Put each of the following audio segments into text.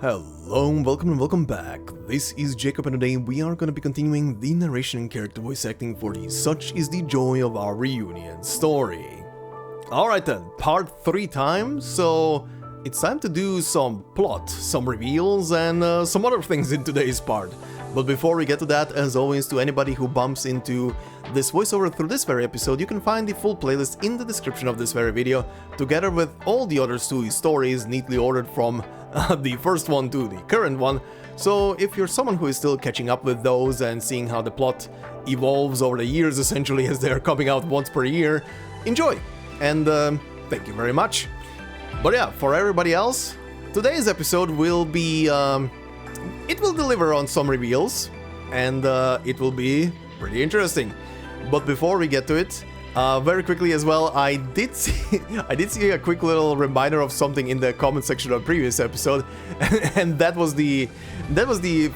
Hello, welcome back. This is Jacob, and today we are going to be continuing the narration and character voice acting for the Such Is the Joy of Our Reunion story. Alright then, part 3 time, so it's time to do some plot, some reveals, and some other things in today's part. But before we get to that, as always, to anybody who bumps into this voiceover through this very episode, you can find the full playlist in the description of this very video, together with all the other Stewie stories neatly ordered from the first one to the current one. So if you're someone who is still catching up with those and seeing how the plot evolves over the years, essentially, as they're coming out once per year, enjoy! And thank you very much. But yeah, for everybody else, today's episode will be... it will deliver on some reveals, and it will be pretty interesting. But before we get to it, very quickly as well, I did see a quick little reminder of something in the comment section of the previous episode, and that was the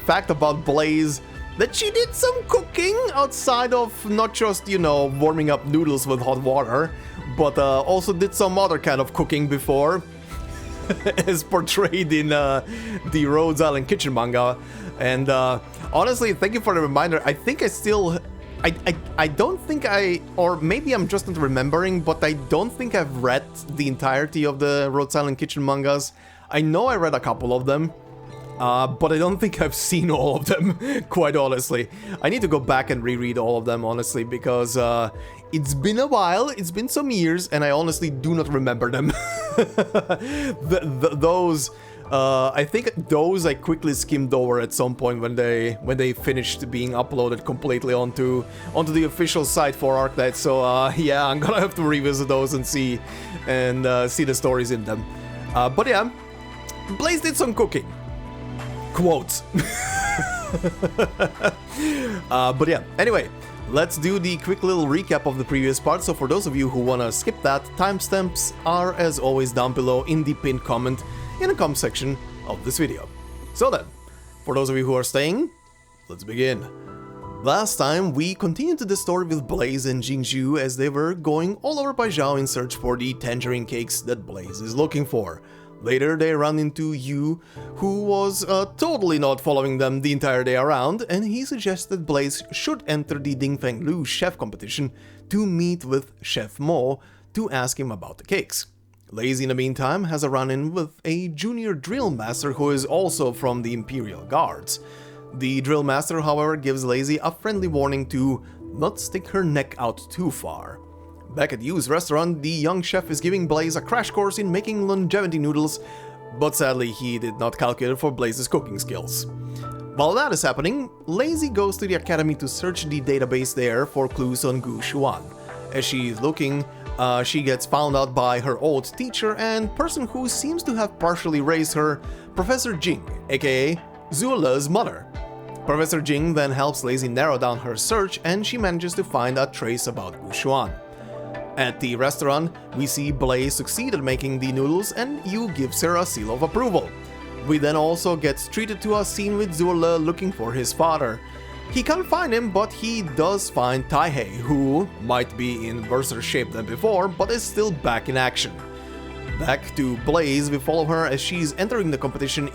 fact about Blaze, that she did some cooking outside of not just, you know, warming up noodles with hot water, but also did some other kind of cooking before. As portrayed in the Rhodes Island Kitchen manga. And honestly, thank you for the reminder. I think I don't think or maybe I'm just not remembering, but I don't think I've read the entirety of the Rhodes Island Kitchen mangas. I know I read a couple of them, but I don't think I've seen all of them, quite honestly. I need to go back and reread all of them, honestly, because it's been a while, it's been some years, and I honestly do not remember them. Those, I think those I quickly skimmed over at some point when they finished being uploaded completely onto the official site for Arknights. So yeah, I'm gonna have to revisit those and see the stories in them. But yeah, Blaze did some cooking. Quotes. But yeah, anyway, let's do the quick little recap of the previous part. So for those of you who wanna skip that, timestamps are as always down below in the pinned comment in the comment section of this video. So then, for those of you who are staying, let's begin. Last time we continued to the story with Blaze and Jingju as they were going all over Baizao in search for the tangerine cakes that Blaze is looking for. Later they run into Yu, who was totally not following them the entire day around, and he suggested Blaze should enter the Dingfeng Lu chef competition to meet with Chef Mo to ask him about the cakes. Lazy, in the meantime, has a run-in with a junior drill master who is also from the Imperial Guards. The drill master, however, gives Lazy a friendly warning to not stick her neck out too far. Back at Yu's restaurant, the young chef is giving Blaze a crash course in making longevity noodles, but sadly he did not calculate for Blaze's cooking skills. While that is happening, Lazy goes to the academy to search the database there for clues on Gu Xuan. As she is looking, she gets found out by her old teacher and person who seems to have partially raised her, Professor Jing, aka Zuela's mother. Professor Jing then helps Lazy narrow down her search, and she manages to find a trace about Gu Xuan. At the restaurant, we see Blaze succeed at making the noodles and Yu gives her a seal of approval. We then also get treated to a scene with Zuela looking for his father. He can't find him, but he does find Taihei, who might be in worse shape than before, but is still back in action. Back to Blaze, we follow her as she's entering the competition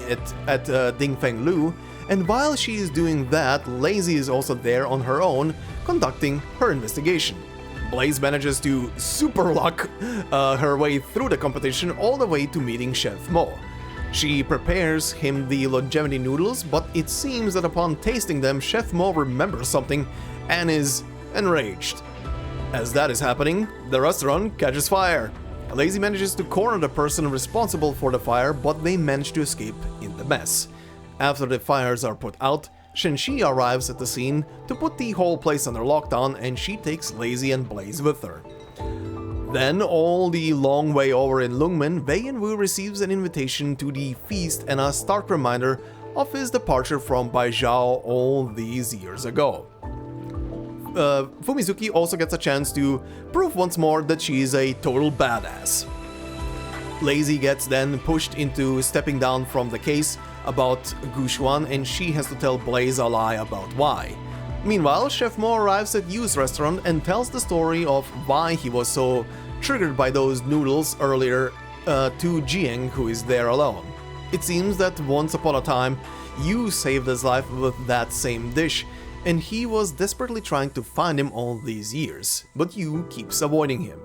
at Dingfeng Lu, and while she is doing that, Lazy is also there on her own, conducting her investigation. Blaze manages to super luck her way through the competition all the way to meeting Chef Mo. She prepares him the longevity noodles, but it seems that upon tasting them, Chef Mo remembers something and is enraged. As that is happening, the restaurant catches fire. Lazy manages to corner the person responsible for the fire, but they manage to escape in the mess. After the fires are put out, Shenxi arrives at the scene to put the whole place under lockdown, and she takes Lazy and Blaze with her. Then, all the long way over in Lungmen, Wei and Wu receives an invitation to the feast and a stark reminder of his departure from Baizao all these years ago. Fumizuki also gets a chance to prove once more that she is a total badass. Lazy gets then pushed into stepping down from the case about Gu Xuan, and she has to tell Blaze a lie about why. Meanwhile, Chef Mo arrives at Yu's restaurant and tells the story of why he was so triggered by those noodles earlier to Jiang, who is there alone. It seems that once upon a time, you saved his life with that same dish, and he was desperately trying to find him all these years, but you keeps avoiding him.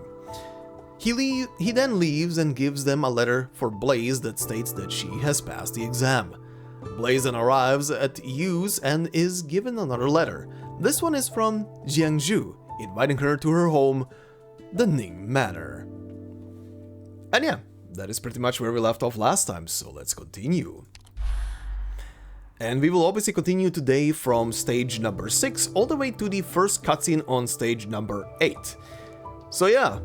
He then leaves and gives them a letter for Blaze that states that she has passed the exam. Blaze then arrives at Yu's and is given another letter. This one is from Jiangzhu, inviting her to her home, the Ning Manor. And yeah, that is pretty much where we left off last time, so let's continue. And we will obviously continue today from stage number 6 all the way to the first cutscene on stage number 8. So yeah,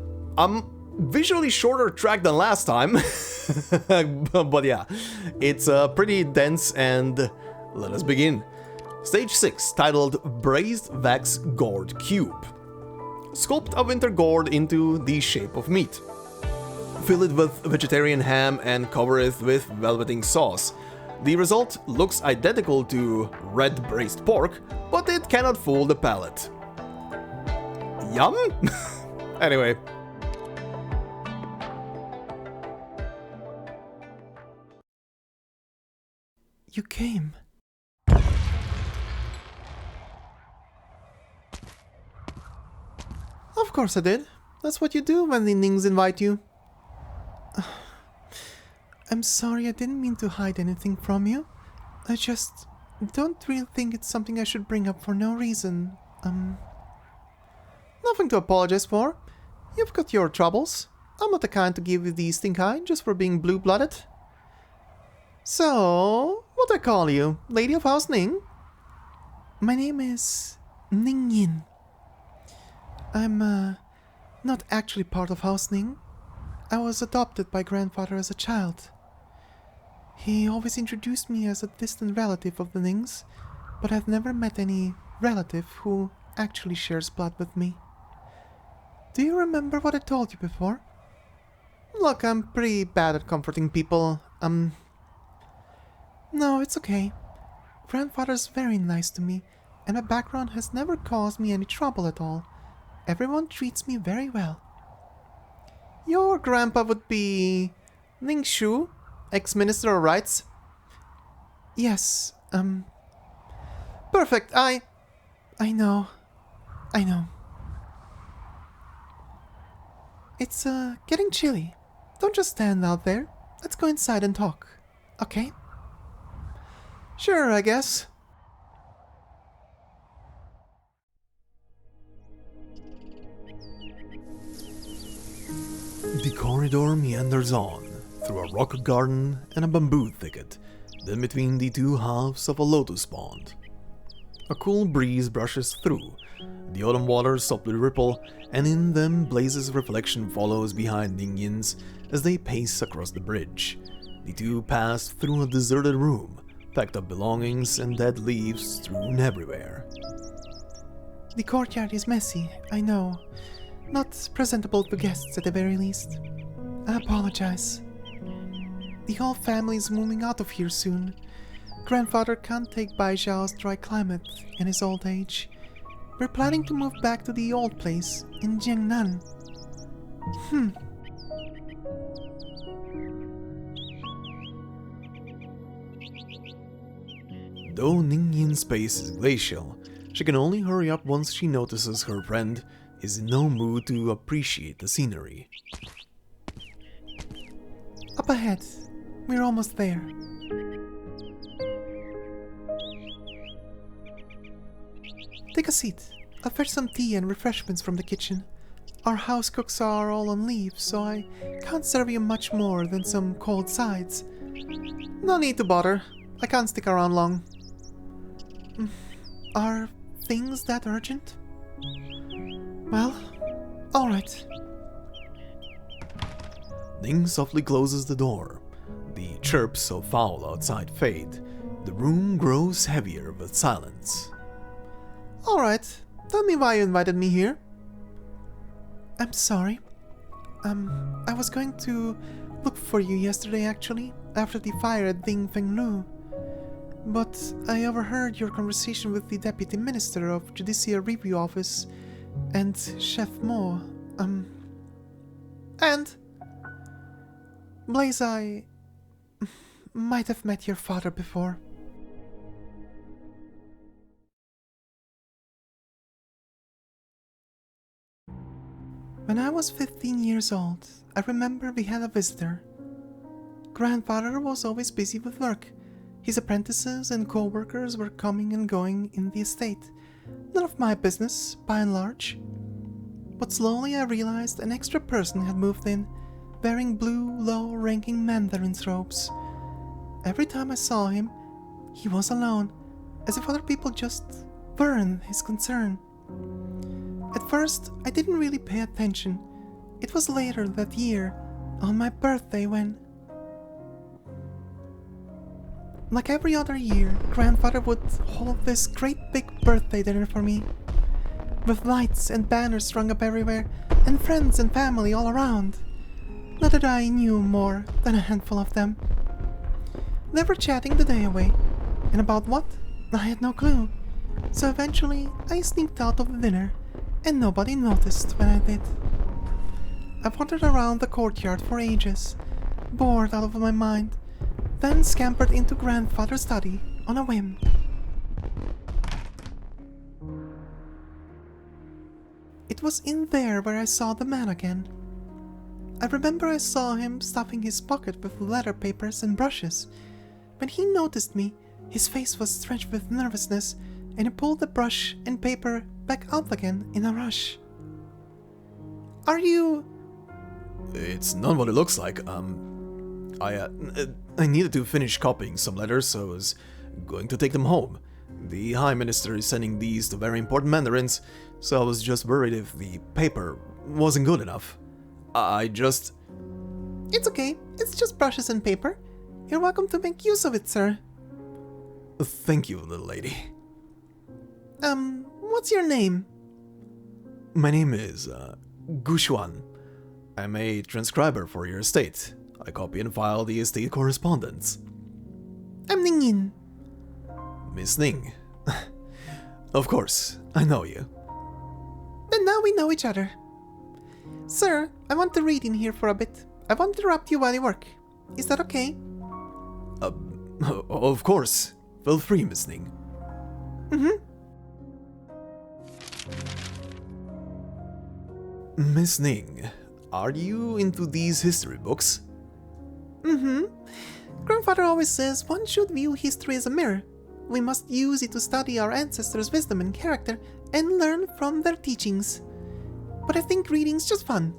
visually shorter track than last time, but yeah, it's pretty dense, and let us begin. Stage 6, titled Braised Wax Gourd Cube. Sculpt a winter gourd into the shape of meat. Fill it with vegetarian ham and cover it with velveting sauce. The result looks identical to red braised pork, but it cannot fool the palate. Yum? Anyway. You came. Of course I did. That's what you do when the Nings invite you. I'm sorry, I didn't mean to hide anything from you. I just don't really think it's something I should bring up for no reason. Nothing to apologize for. You've got your troubles. I'm not the kind to give you the stink eye just for being blue-blooded. So, what I call you? Lady of House Ning? My name is Ning Yin. I'm, not actually part of House Ning. I was adopted by grandfather as a child. He always introduced me as a distant relative of the Nings, but I've never met any relative who actually shares blood with me. Do you remember what I told you before? Look, I'm pretty bad at comforting people. No, it's okay. Grandfather's very nice to me, and my background has never caused me any trouble at all. Everyone treats me very well. Your grandpa would be Ning Shu, ex-minister of rights? Yes, perfect, I know. It's, getting chilly. Don't just stand out there. Let's go inside and talk, okay? Sure, I guess. The corridor meanders on, through a rock garden and a bamboo thicket, then between the two halves of a lotus pond. A cool breeze brushes through, the autumn waters softly ripple, and in them Blaze's reflection follows behind Ning Yin's as they pace across the bridge. The two pass through a deserted room, packed up belongings and dead leaves strewn everywhere. The courtyard is messy, I know. Not presentable to guests at the very least. I apologize. The whole family is moving out of here soon. Grandfather can't take Baizao's dry climate in his old age. We're planning to move back to the old place in Jiangnan. Though Ning Yin's pace is glacial, she can only hurry up once she notices her friend is in no mood to appreciate the scenery. Up ahead. We're almost there. Take a seat. I'll fetch some tea and refreshments from the kitchen. Our house cooks are all on leave, so I can't serve you much more than some cold sides. No need to bother. I can't stick around long. Are things that urgent? Well, alright. Ning softly closes the door. The chirps of fowl outside fade. The room grows heavier with silence. Alright, tell me why you invited me here. I'm sorry. I was going to look for you yesterday actually, after the fire at Ding Fenglu. But I overheard your conversation with the Deputy Minister of Judicial Review Office and Chef Mo. And Blaze, I might have met your father before. When I was 15 years old, I remember we had a visitor. Grandfather was always busy with work. His apprentices and co-workers were coming and going in the estate. None of my business, by and large. But slowly I realized an extra person had moved in, wearing blue, low-ranking mandarin's robes. Every time I saw him, he was alone, as if other people just weren't his concern. At first, I didn't really pay attention. It was later that year, on my birthday, when... Like every other year, Grandfather would hold this great big birthday dinner for me, with lights and banners strung up everywhere, and friends and family all around. Not that I knew more than a handful of them. They were chatting the day away, and about what? I had no clue. So eventually, I sneaked out of the dinner, and nobody noticed when I did. I wandered around the courtyard for ages, bored out of my mind, then scampered into Grandfather's study on a whim. It was in there where I saw the man again. I remember I saw him stuffing his pocket with letter papers and brushes. When he noticed me, his face was drenched with nervousness, and he pulled the brush and paper back out again in a rush. Are you... It's not what it looks like. I needed to finish copying some letters, so I was going to take them home. The High Minister is sending these to very important mandarins, so I was just worried if the paper wasn't good enough. It's okay, it's just brushes and paper. You're welcome to make use of it, sir. Thank you, little lady. What's your name? My name is, Gushuan. I'm a transcriber for your estate. I copy and file the estate correspondence. I'm Ning. Miss Ning. Of course, I know you. Then now we know each other. Sir, I want to read in here for a bit. I won't interrupt you while you work. Is that okay? Of course. Feel free, Miss Ning. Miss Ning, are you into these history books? Grandfather always says one should view history as a mirror. We must use it to study our ancestors' wisdom and character and learn from their teachings. But I think reading's just fun.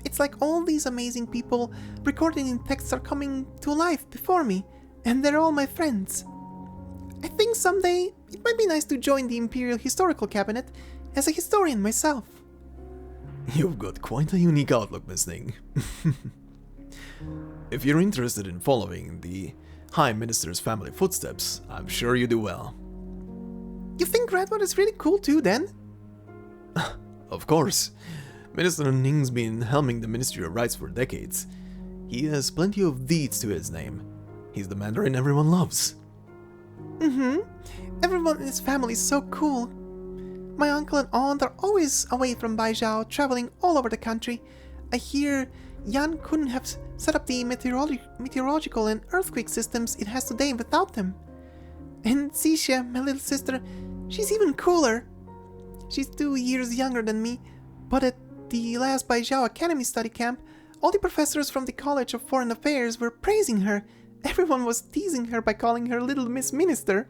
It's like all these amazing people recorded in texts are coming to life before me, and they're all my friends. I think someday it might be nice to join the Imperial Historical Cabinet as a historian myself. You've got quite a unique outlook, Miss Ning. If you're interested in following the High Minister's family footsteps, I'm sure you do well. You think Grandfather's really cool too, then? Of course. Minister Ning's been helming the Ministry of Rights for decades. He has plenty of deeds to his name. He's the Mandarin everyone loves. Everyone in his family is so cool. My uncle and aunt are always away from Baizao, traveling all over the country. I hear Yan couldn't have set up the meteorological and earthquake systems it has today without them. And Xixia, my little sister, she's even cooler. She's 2 years younger than me, but at the last Baizao Academy study camp, all the professors from the College of Foreign Affairs were praising her. Everyone was teasing her by calling her Little Miss Minister.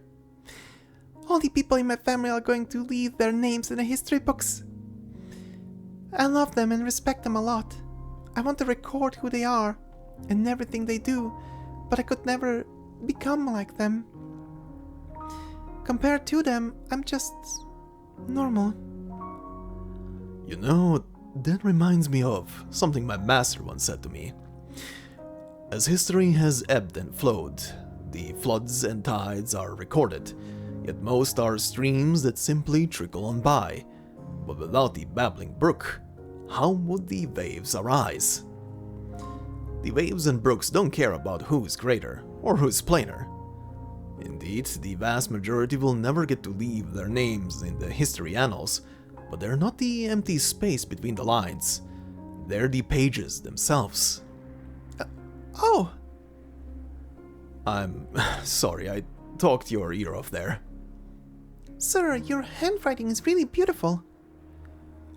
All the people in my family are going to leave their names in the history books. I love them and respect them a lot. I want to record who they are and everything they do, but I could never become like them. Compared to them, I'm just normal. You know, that reminds me of something my master once said to me. As history has ebbed and flowed, the floods and tides are recorded, yet most are streams that simply trickle on by. But without the babbling brook, how would the waves arise? The waves and brooks don't care about who's greater or who's plainer. Indeed, the vast majority will never get to leave their names in the history annals, but they're not the empty space between the lines. They're the pages themselves. Oh! I'm sorry, I talked your ear off there. Sir, your handwriting is really beautiful.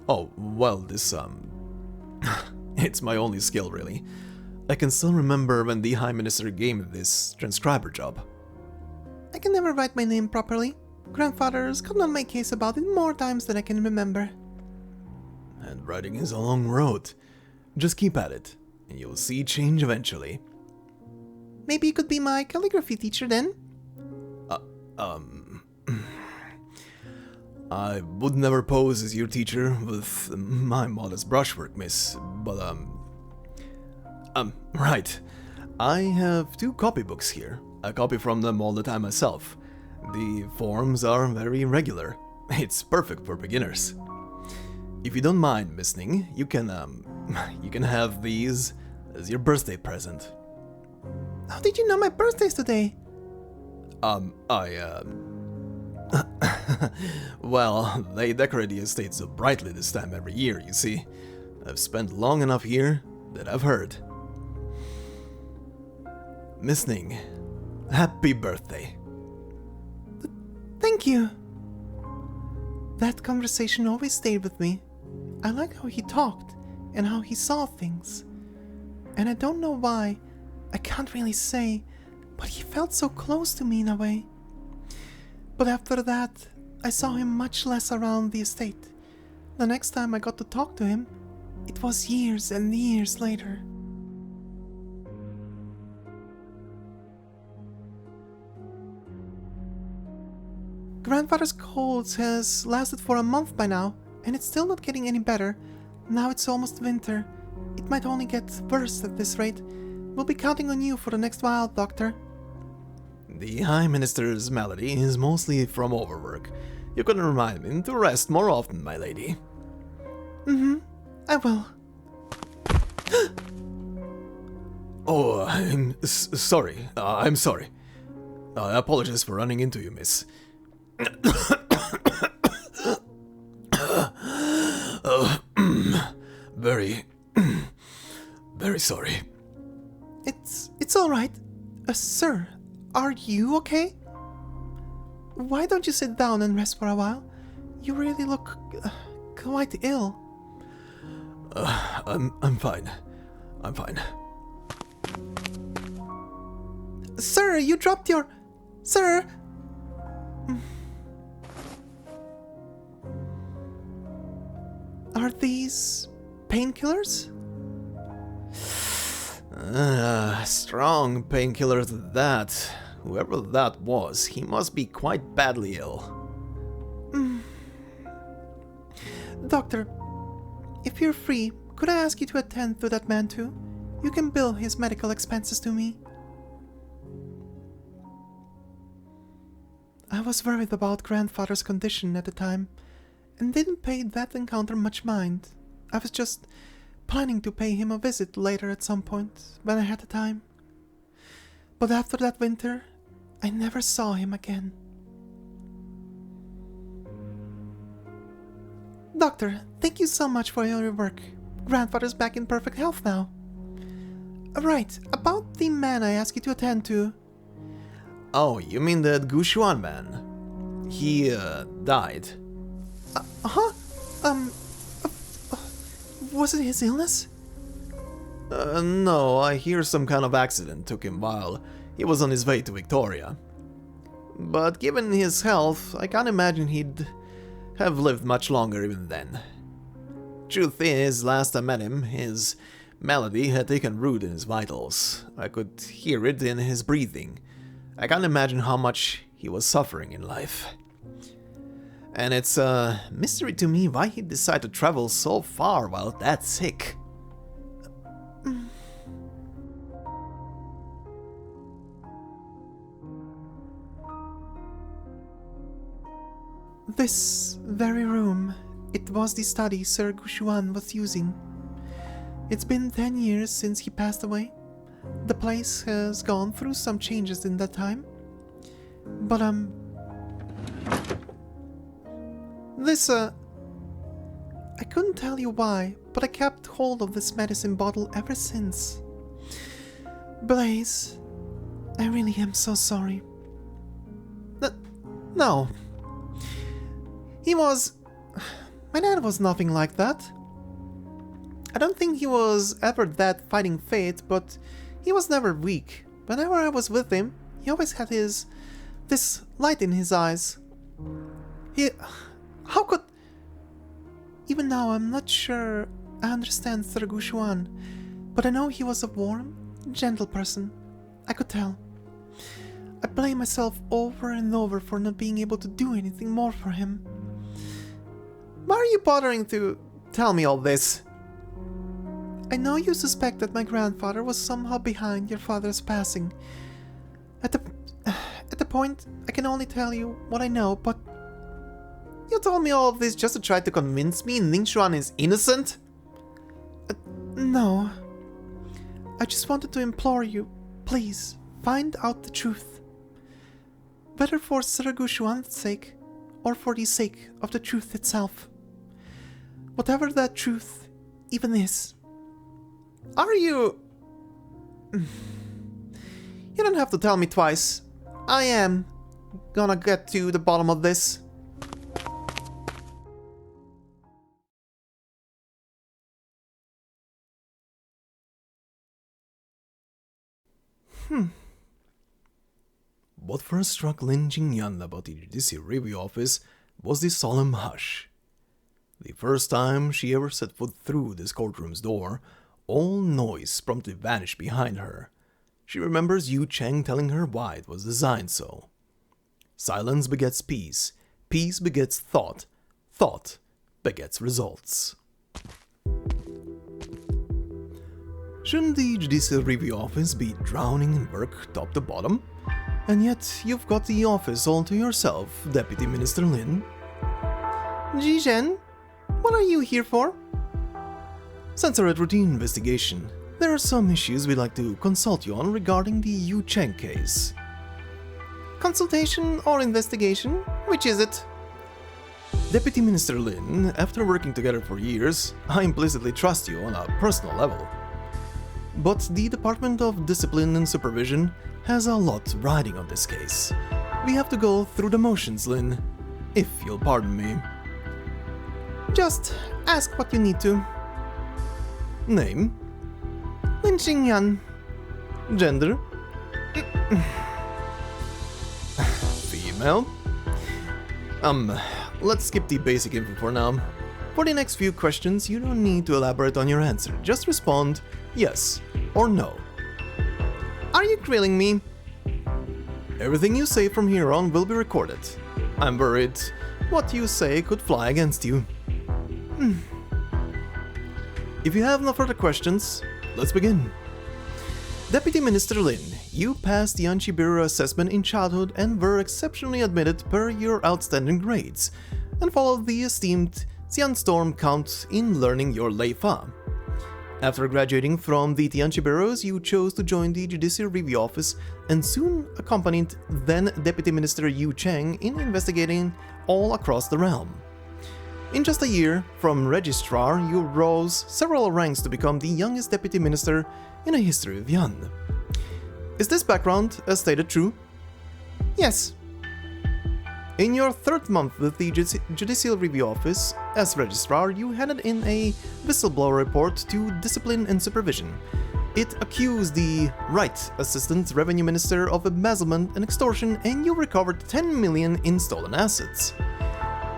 Oh, well, this, it's my only skill, really. I can still remember when the High Minister gave me this transcriber job. I can never write my name properly. Grandfather's gotten on my case about it more times than I can remember. Handwriting is a long road. Just keep at it, and you'll see change eventually. Maybe you could be my calligraphy teacher then? I would never pose as your teacher with my modest brushwork, miss, but, right. I have 2 copybooks here. I copy from them all the time myself. The forms are very regular. It's perfect for beginners. If you don't mind, Miss Ning, you can have these as your birthday present. How did you know my birthday's today? Well, they decorate the estate so brightly this time every year, you see. I've spent long enough here that I've heard. Miss Ning, happy birthday. Thank you. That conversation always stayed with me. I like how he talked and how he saw things. And I don't know why, I can't really say, but he felt so close to me in a way. But after that, I saw him much less around the estate. The next time I got to talk to him, it was years and years later. Grandfather's colds has lasted for a month by now, and it's still not getting any better. Now it's almost winter. It might only get worse at this rate. We'll be counting on you for the next while, Doctor. The High Minister's malady is mostly from overwork. You can remind me to rest more often, my lady. I will. Oh, I'm sorry. I'm sorry. I apologize for running into you, miss. Very sorry. It's all right. Sir, are you okay? Why don't you sit down and rest for a while? You really look quite ill. I'm fine. I'm fine. Sir, you dropped your... Sir! Are these painkillers? Strong painkillers at that. Whoever that was, he must be quite badly ill. Doctor, if you're free, could I ask you to attend to that man too? You can bill his medical expenses to me. I was worried about grandfather's condition at the time, and didn't pay that encounter much mind. I was just planning to pay him a visit later at some point, when I had the time. But after that winter, I never saw him again. Doctor, thank you so much for your work. Grandfather's back in perfect health now. Right, about the man I asked you to attend to. Oh, you mean that Gushuan man? He, died. Was it his illness? No, I hear some kind of accident took him while he was on his way to Victoria. But given his health, I can't imagine he'd have lived much longer even then. Truth is, last I met him, his malady had taken root in his vitals. I could hear it in his breathing. I can't imagine how much he was suffering in life. And it's a mystery to me why he'd decide to travel so far while that sick. This very room, it was the study Sir Gushuan was using. It's been 10 years since he passed away. The place has gone through some changes in that time. But, I couldn't tell you why, but I kept hold of this medicine bottle ever since. Blaze, I really am so sorry. No. My dad was nothing like that. I don't think he was ever that fighting fate, but he was never weak. Whenever I was with him, he always had this light in his eyes. How could... Even now, I'm not sure I understand Saraguchuan, but I know he was a warm, gentle person. I could tell. I blame myself over and over for not being able to do anything more for him. Why are you bothering to tell me all this? I know you suspect that my grandfather was somehow behind your father's passing. At the point, I can only tell you what I know, but... You told me all of this just to try to convince me Ning Xuan is innocent? No. I just wanted to implore you, please, find out the truth. Whether for Saraguchuan's sake, or for the sake of the truth itself. Whatever that truth even is. Are you... You don't have to tell me twice. I am gonna get to the bottom of this. What first struck Lin Jingyan about the Judicial Review Office was the solemn hush. The first time she ever set foot through this courtroom's door, all noise promptly vanished behind her. She remembers Yu Cheng telling her why it was designed so. Silence begets peace, peace begets thought, thought begets results. Shouldn't the Judicial Review Office be drowning in work top to bottom? And yet you've got the office all to yourself, Deputy Minister Lin. Jizhen, what are you here for? Since our routine investigation, there are some issues we'd like to consult you on regarding the Yu Cheng case. Consultation or investigation? Which is it? Deputy Minister Lin, after working together for years, I implicitly trust you on a personal level. But the Department of Discipline and Supervision has a lot riding on this case. We have to go through the motions, Lin, if you'll pardon me. Just ask what you need to. Name? Lin Xingyan. Gender? Female? Let's skip the basic info for now. For the next few questions, you don't need to elaborate on your answer. Just respond yes or no. Are you grilling me? Everything you say from here on will be recorded. I'm worried what you say could fly against you. If you have no further questions, let's begin. Deputy Minister Lin, you passed the Anchi Bureau assessment in childhood and were exceptionally admitted per your outstanding grades, and followed the esteemed Xian Storm Count in learning your Lei Fa. After graduating from the Tianchi Bureaus, you chose to join the Judicial Review Office and soon accompanied then Deputy Minister Yu Cheng in investigating all across the realm. In just a year, from Registrar, you rose several ranks to become the youngest Deputy Minister in the history of Yan. Is this background, as stated, true? Yes. In your third month with the Judicial Review Office, as Registrar, you handed in a whistleblower report to Discipline and Supervision. It accused the Right Assistant Revenue Minister of embezzlement and extortion, and you recovered 10 million in stolen assets.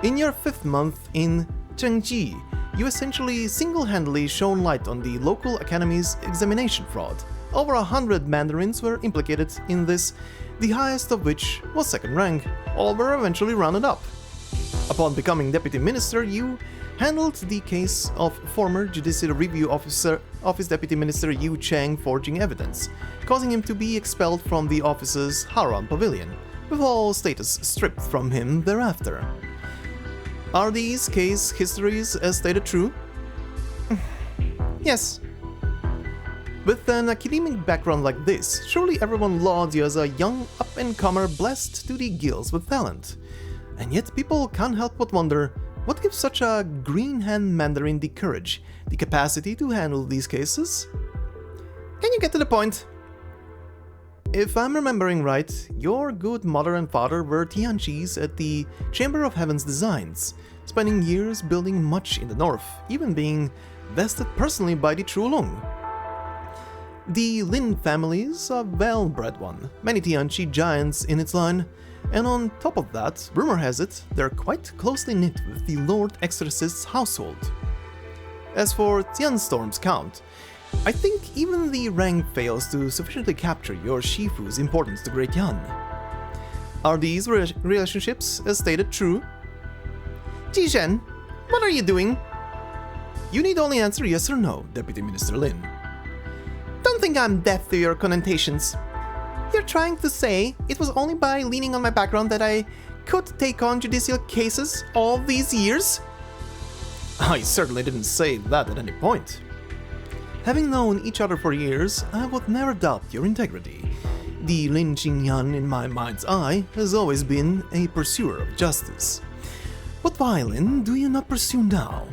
In your fifth month in Chengji, you essentially single-handedly shone light on the local academy's examination fraud. Over 100 mandarins were implicated in this, the highest of which was second rank. All were eventually rounded up. Upon becoming Deputy Minister, you handled the case of former Judicial Review Office Deputy Minister Yu Cheng forging evidence, causing him to be expelled from the office's Haram Pavilion, with all status stripped from him thereafter. Are these case histories as stated true? Yes. With an academic background like this, surely everyone lauds you as a young up-and-comer blessed to the gills with talent. And yet people can't help but wonder, What gives such a green-hand Mandarin the courage, the capacity to handle these cases? Can you get to the point? If I'm remembering right, your good mother and father were Tianqis at the Chamber of Heaven's Designs, spending years building much in the north, even being vested personally by the Trulong. The Lin family is a well-bred one, many Tianqi giants in its line, and on top of that, rumor has it, they're quite closely knit with the Lord Exorcist's household. As for Tianstorm's count, I think even the rank fails to sufficiently capture your Shifu's importance to Great Yan. Are these relationships, as stated, true? Jizhen, what are you doing? You need only answer yes or no, Deputy Minister Lin. Don't think I'm deaf to your connotations. You're trying to say it was only by leaning on my background that I could take on judicial cases all these years? I certainly didn't say that at any point. Having known each other for years, I would never doubt your integrity. The Lin Qingyan in my mind's eye has always been a pursuer of justice. What violin do you not pursue now?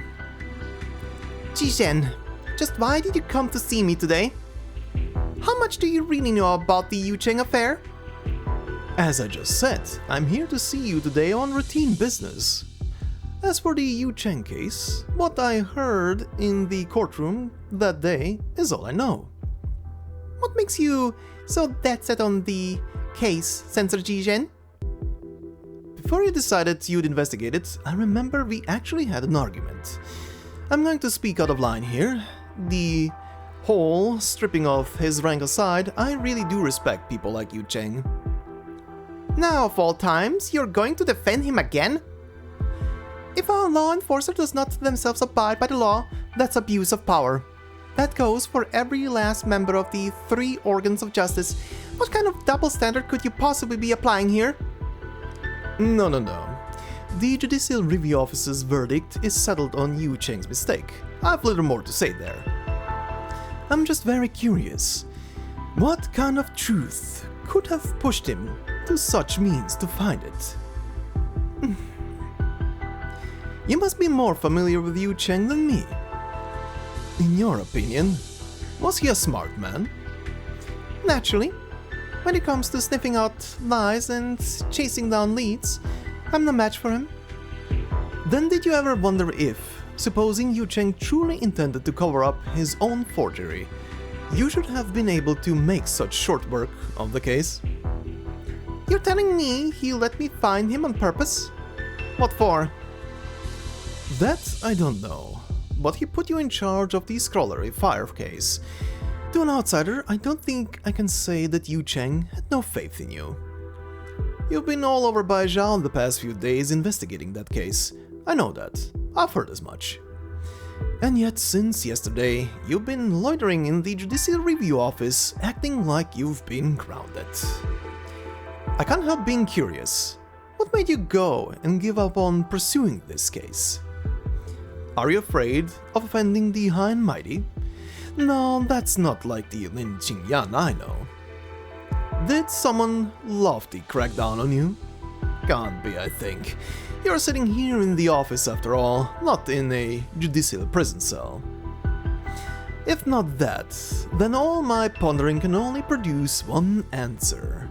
Jizhen, just why did you come to see me today? How much do you really know about the Yu Cheng affair? As I just said, I'm here to see you today on routine business. As for the Yu Cheng case, what I heard in the courtroom that day is all I know. What makes you so dead set on the case, Censor Jizhen? Before you decided you'd investigate it, I remember we actually had an argument. I'm going to speak out of line here. The whole stripping of his rank aside, I really do respect people like Yu Cheng. Now of all times, you're going to defend him again? If a law enforcer does not themselves abide by the law, that's abuse of power. That goes for every last member of the 3 organs of justice. What kind of double standard could you possibly be applying here? No. The Judicial Review Office's verdict is settled on Yu Cheng's mistake. I've little more to say there. I'm just very curious. What kind of truth could have pushed him to such means to find it? You must be more familiar with Yu Cheng than me. In your opinion, was he a smart man? Naturally. When it comes to sniffing out lies and chasing down leads, I'm no match for him. Then did you ever wonder if, supposing Yu Cheng truly intended to cover up his own forgery, you should have been able to make such short work of the case? You're telling me he let me find him on purpose? What for? That I don't know, but he put you in charge of the Scrollery fire case. To an outsider, I don't think I can say that Yu Cheng had no faith in you. You've been all over Baizao the past few days investigating that case. I know that. I've heard as much. And yet, since yesterday, you've been loitering in the Judicial Review Office, acting like you've been grounded. I can't help being curious. What made you go and give up on pursuing this case? Are you afraid of offending the High and Mighty? No, that's not like the Lin Qingyan I know. Did someone lofty crack down on you? Can't be, I think. You're sitting here in the office after all, not in a judicial prison cell. If not that, then all my pondering can only produce one answer.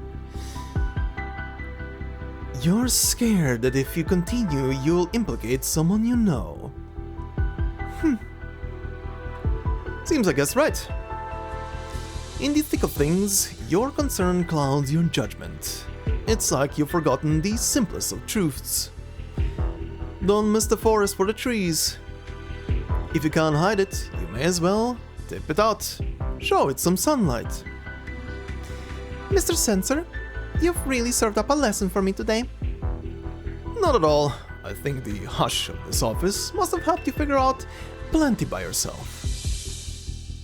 You're scared that if you continue, you'll implicate someone you know. Seems I guess right. In the thick of things, your concern clouds your judgment. It's like you've forgotten the simplest of truths. Don't miss the forest for the trees. If you can't hide it, you may as well tip it out. Show it some sunlight. Mr. Censor, you've really served up a lesson for me today. Not at all. I think the hush of this office must have helped you figure out plenty by yourself.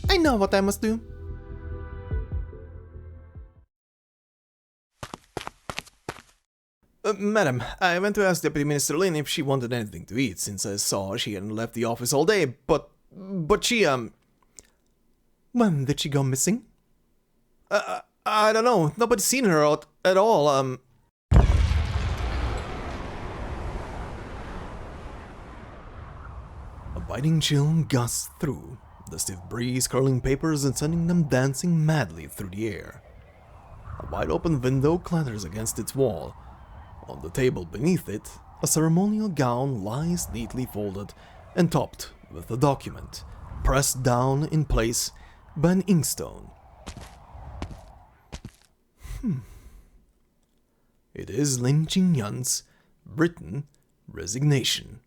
I know what I must do. Madam, I went to ask Deputy Minister Lin if she wanted anything to eat, since I saw she hadn't left the office all day, but she, When did she go missing? I don't know. Nobody's seen her out at all, biting chill gusts through, the stiff breeze curling papers and sending them dancing madly through the air. A wide-open window clatters against its wall. On the table beneath it, a ceremonial gown lies neatly folded and topped with a document, pressed down in place by an inkstone. It is Lin Qingyan's written resignation.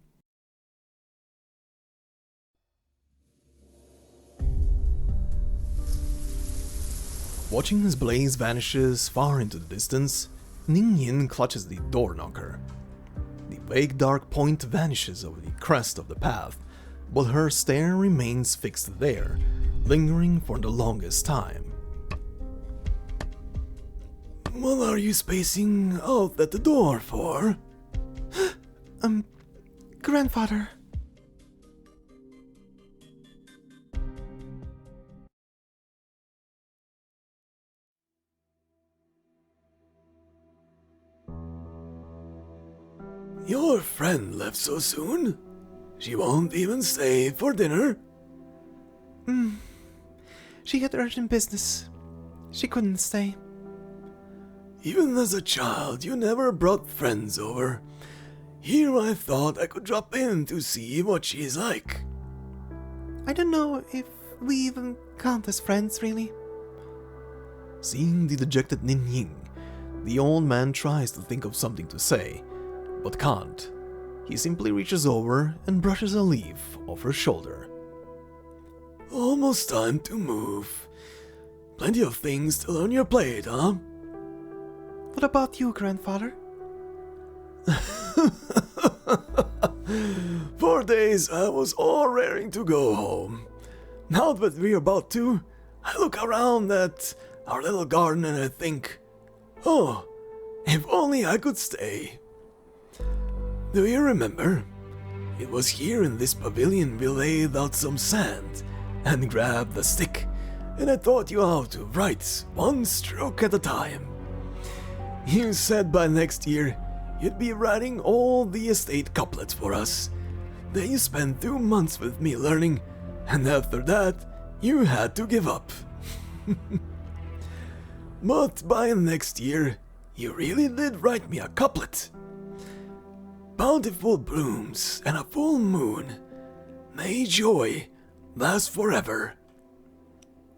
Watching as Blaze vanishes far into the distance, Ning Yin clutches the door knocker. The vague dark point vanishes over the crest of the path, but her stare remains fixed there, lingering for the longest time. What are you spacing out at the door for? Grandfather. Your friend left so soon? She won't even stay for dinner? She had urgent business. She couldn't stay. Even as a child, you never brought friends over. Here I thought I could drop in to see what she's like. I don't know if we even count as friends, really. Seeing the dejected Ning Ying, the old man tries to think of something to say, but can't. He simply reaches over and brushes a leaf off her shoulder. Almost time to move. Plenty of things still on your plate, huh? What about you, grandfather? For days I was all raring to go home. Now that we're about to, I look around at our little garden and I think, oh, if only I could stay. Do you remember? It was here in this pavilion we laid out some sand and grabbed the stick, and I taught you how to write one stroke at a time. You said by next year you'd be writing all the estate couplets for us. Then you spent 2 months with me learning, and after that you had to give up. But by next year you really did write me a couplet. Bountiful blooms and a full moon, may joy last forever.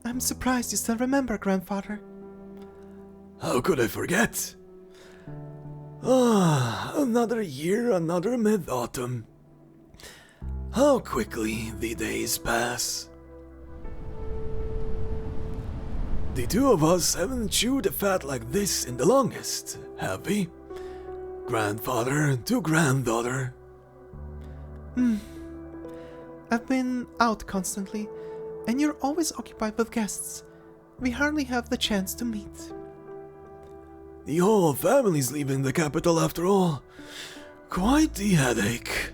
I'm surprised you still remember, grandfather. How could I forget? Another year, another mid-autumn. How quickly the days pass. The two of us haven't chewed the fat like this in the longest, have we? Grandfather to granddaughter. I've been out constantly, and you're always occupied with guests. We hardly have the chance to meet. The whole family's leaving the capital after all. Quite the headache.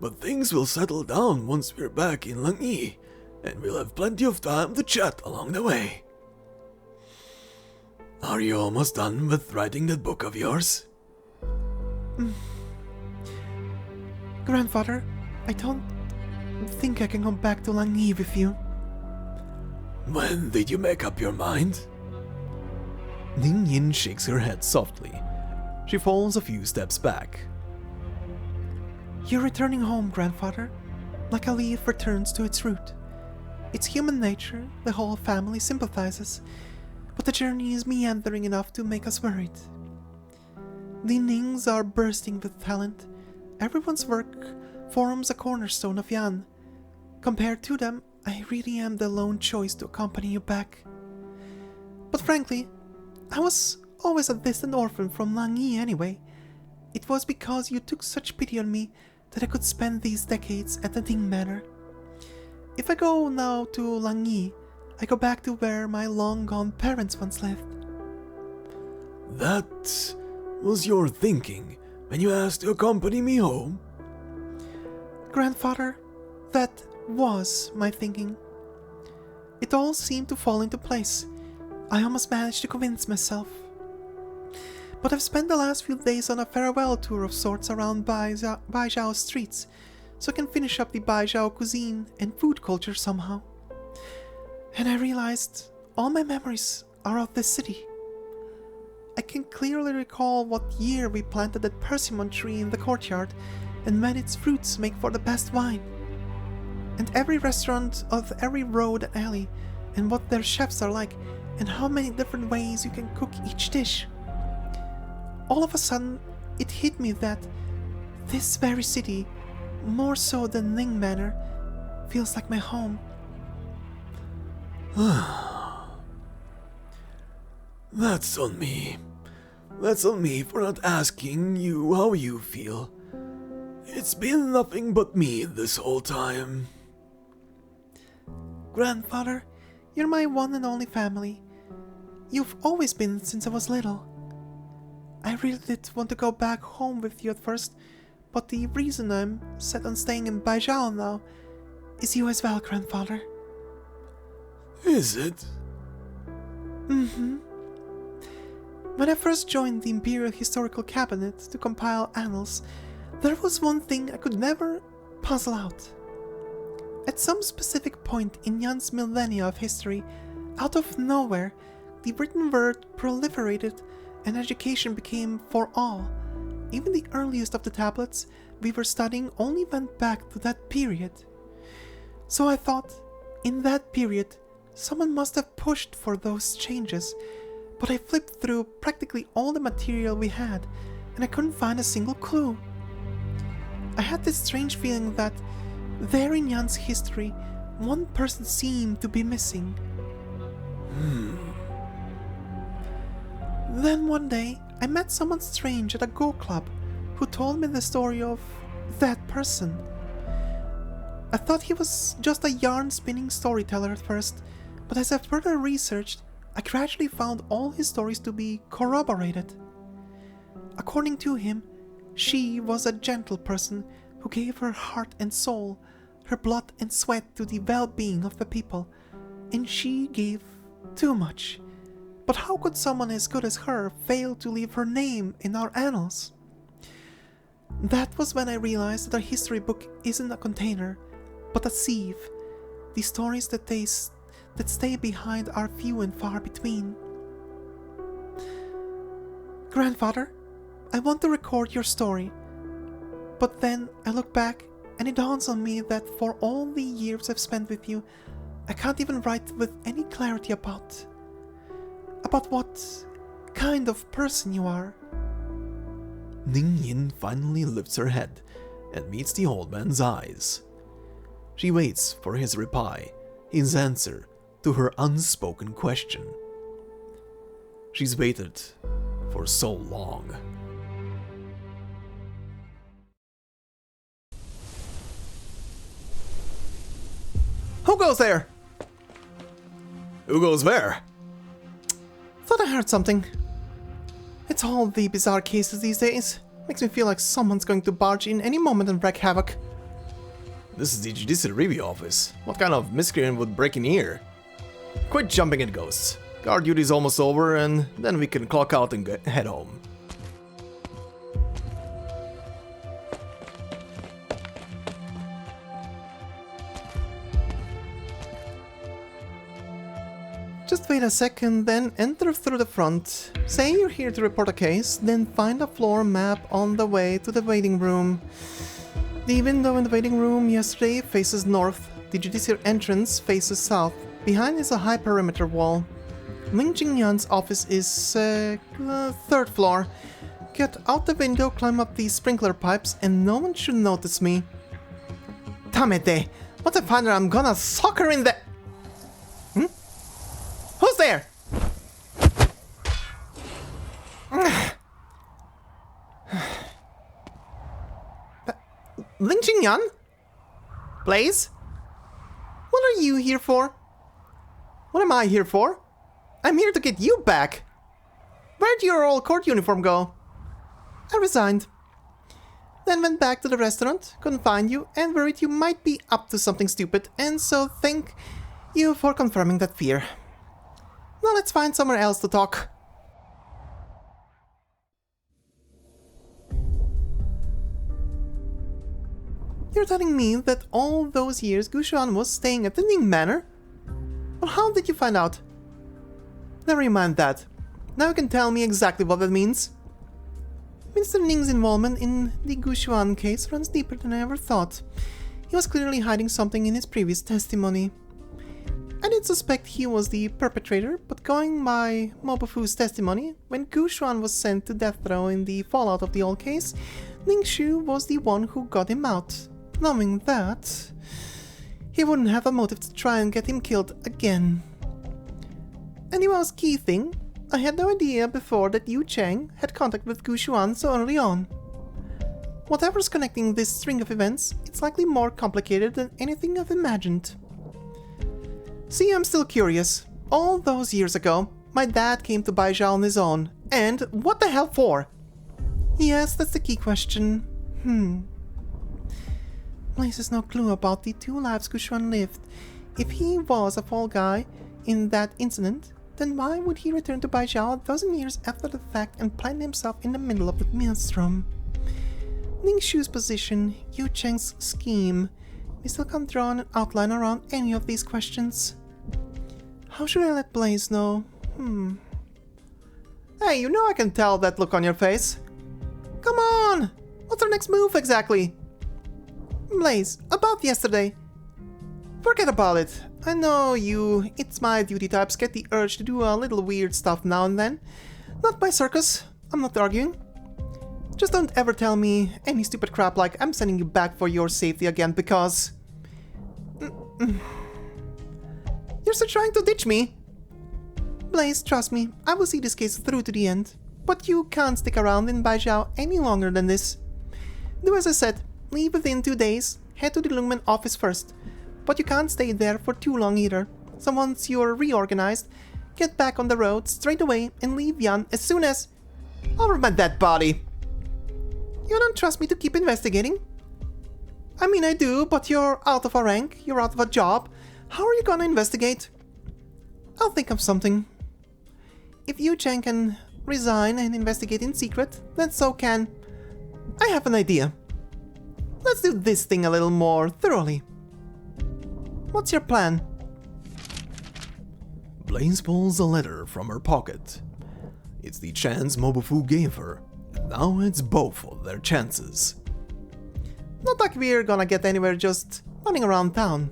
But things will settle down once we're back in Langyi, and we'll have plenty of time to chat along the way. Are you almost done with writing that book of yours? Grandfather, I don't think I can come back to Langyi with you. When did you make up your mind? Ning Yin shakes her head softly. She falls a few steps back. You're returning home, grandfather, like a leaf returns to its root. It's human nature, the whole family sympathizes, but the journey is meandering enough to make us worried. The Nings are bursting with talent. Everyone's work forms a cornerstone of Yan. Compared to them, I really am the lone choice to accompany you back. But frankly, I was always a distant orphan from Langyi anyway. It was because you took such pity on me that I could spend these decades at the Ning Manor. If I go now to Langyi, I go back to where my long-gone parents once lived. That was your thinking when you asked to accompany me home? Grandfather, that was my thinking. It all seemed to fall into place. I almost managed to convince myself. But I've spent the last few days on a farewell tour of sorts around Baizao streets, so I can finish up the Baizao cuisine and food culture somehow. And I realized all my memories are of this city. I can clearly recall what year we planted that persimmon tree in the courtyard and when its fruits make for the best wine. And every restaurant of every road and alley, and what their chefs are like, and how many different ways you can cook each dish. All of a sudden, it hit me that this very city, more so than Ning Manor, feels like my home. That's on me. That's on me for not asking you how you feel. It's been nothing but me this whole time. Grandfather, you're my one and only family. You've always been since I was little. I really did want to go back home with you at first, but the reason I'm set on staying in Baizao now is you as well, Grandfather. Is it? Mm-hmm. When I first joined the Imperial Historical Cabinet to compile annals, there was one thing I could never puzzle out. At some specific point in Yan's millennia of history, out of nowhere, the written word proliferated and education became for all. Even the earliest of the tablets we were studying only went back to that period. So I thought, in that period, someone must have pushed for those changes, but I flipped through practically all the material we had, and I couldn't find a single clue. I had this strange feeling that, there in Yan's history, one person seemed to be missing. Then one day, I met someone strange at a Go Club who told me the story of that person. I thought he was just a yarn-spinning storyteller at first, but as I further researched, I gradually found all his stories to be corroborated. According to him, she was a gentle person who gave her heart and soul, her blood and sweat to the well-being of the people, and she gave too much. But how could someone as good as her fail to leave her name in our annals? That was when I realized that our history book isn't a container, but a sieve. The stories that stay behind are few and far between. Grandfather, I want to record your story. But then I look back and it dawns on me that for all the years I've spent with you, I can't even write with any clarity about what kind of person you are. Ning Yin finally lifts her head and meets the old man's eyes. She waits for his reply, his answer to her unspoken question. She's waited for so long. Who goes there? Who goes where? Thought I heard something. It's all the bizarre cases these days. Makes me feel like someone's going to barge in any moment and wreak havoc. This is the Judicial Review Office. What kind of miscreant would break in here? Quit jumping at ghosts. Guard duty's almost over and then we can clock out and head home. Just wait a second, then enter through the front. Say you're here to report a case, then find a floor map on the way to the waiting room. The window in the waiting room yesterday faces north. The judicial entrance faces south. Behind is a high perimeter wall. Ling Jingyan's office is third floor. Get out the window, climb up these sprinkler pipes, and no one should notice me. Tamete! Once I find her, I'm gonna sock her in the... Who's there? Ling Jingyan? Blaze? What are you here for? What am I here for? I'm here to get you back. Where'd your old court uniform go? I resigned. Then went back to the restaurant, couldn't find you, and worried you might be up to something stupid, and so thank you for confirming that fear. Now let's find somewhere else to talk. You're telling me that all those years Gushuan was staying at the Ning Manor? Well, how did you find out? Never mind that. Now you can tell me exactly what that means. Mr. Ning's involvement in the Gushuan case runs deeper than I ever thought. He was clearly hiding something in his previous testimony. I did suspect he was the perpetrator, but going by Mobofu's testimony, when Gushuan was sent to death row in the fallout of the old case, Ning Shu was the one who got him out. Knowing that, he wouldn't have a motive to try and get him killed again. And the most key thing, I had no idea before that Yu Cheng had contact with Gushuan so early on. Whatever's connecting this string of events, it's likely more complicated than anything I've imagined. See, I'm still curious. All those years ago, my dad came to Baizao on his own, and what the hell for? Yes, that's the key question. Blaze has no clue about the 2 lives Gushuan lived. If he was a fall guy in that incident, then why would he return to Baizao 1,000 years after the fact and plant himself in the middle of the maelstrom? Ning Shu's position, Yu Cheng's scheme. We still can't draw an outline around any of these questions. How should I let Blaze know? Hey, you know I can tell that look on your face. Come on! What's our next move exactly? Blaze, about yesterday. Forget about it. I know you, it's my duty types get the urge to do a little weird stuff now and then. Not my circus, I'm not arguing. Just don't ever tell me any stupid crap like I'm sending you back for your safety again because... You're still trying to ditch me? Blaze, trust me, I will see this case through to the end. But you can't stick around in Baizao any longer than this. Do as I said, leave within 2 days, head to the Lungmen office first. But you can't stay there for too long either. So once you're reorganized, get back on the road straight away and leave Yan as soon as... Over my dead body. You don't trust me to keep investigating? I mean, I do, but you're out of a rank, you're out of a job. How are you gonna investigate? I'll think of something. If Yu Cheng can resign and investigate in secret, then so can... I have an idea. Let's do this thing a little more thoroughly. What's your plan? Blaze pulls a letter from her pocket. It's the chance Mobofu gave her. Now it's both of their chances. Not like we're gonna get anywhere just running around town.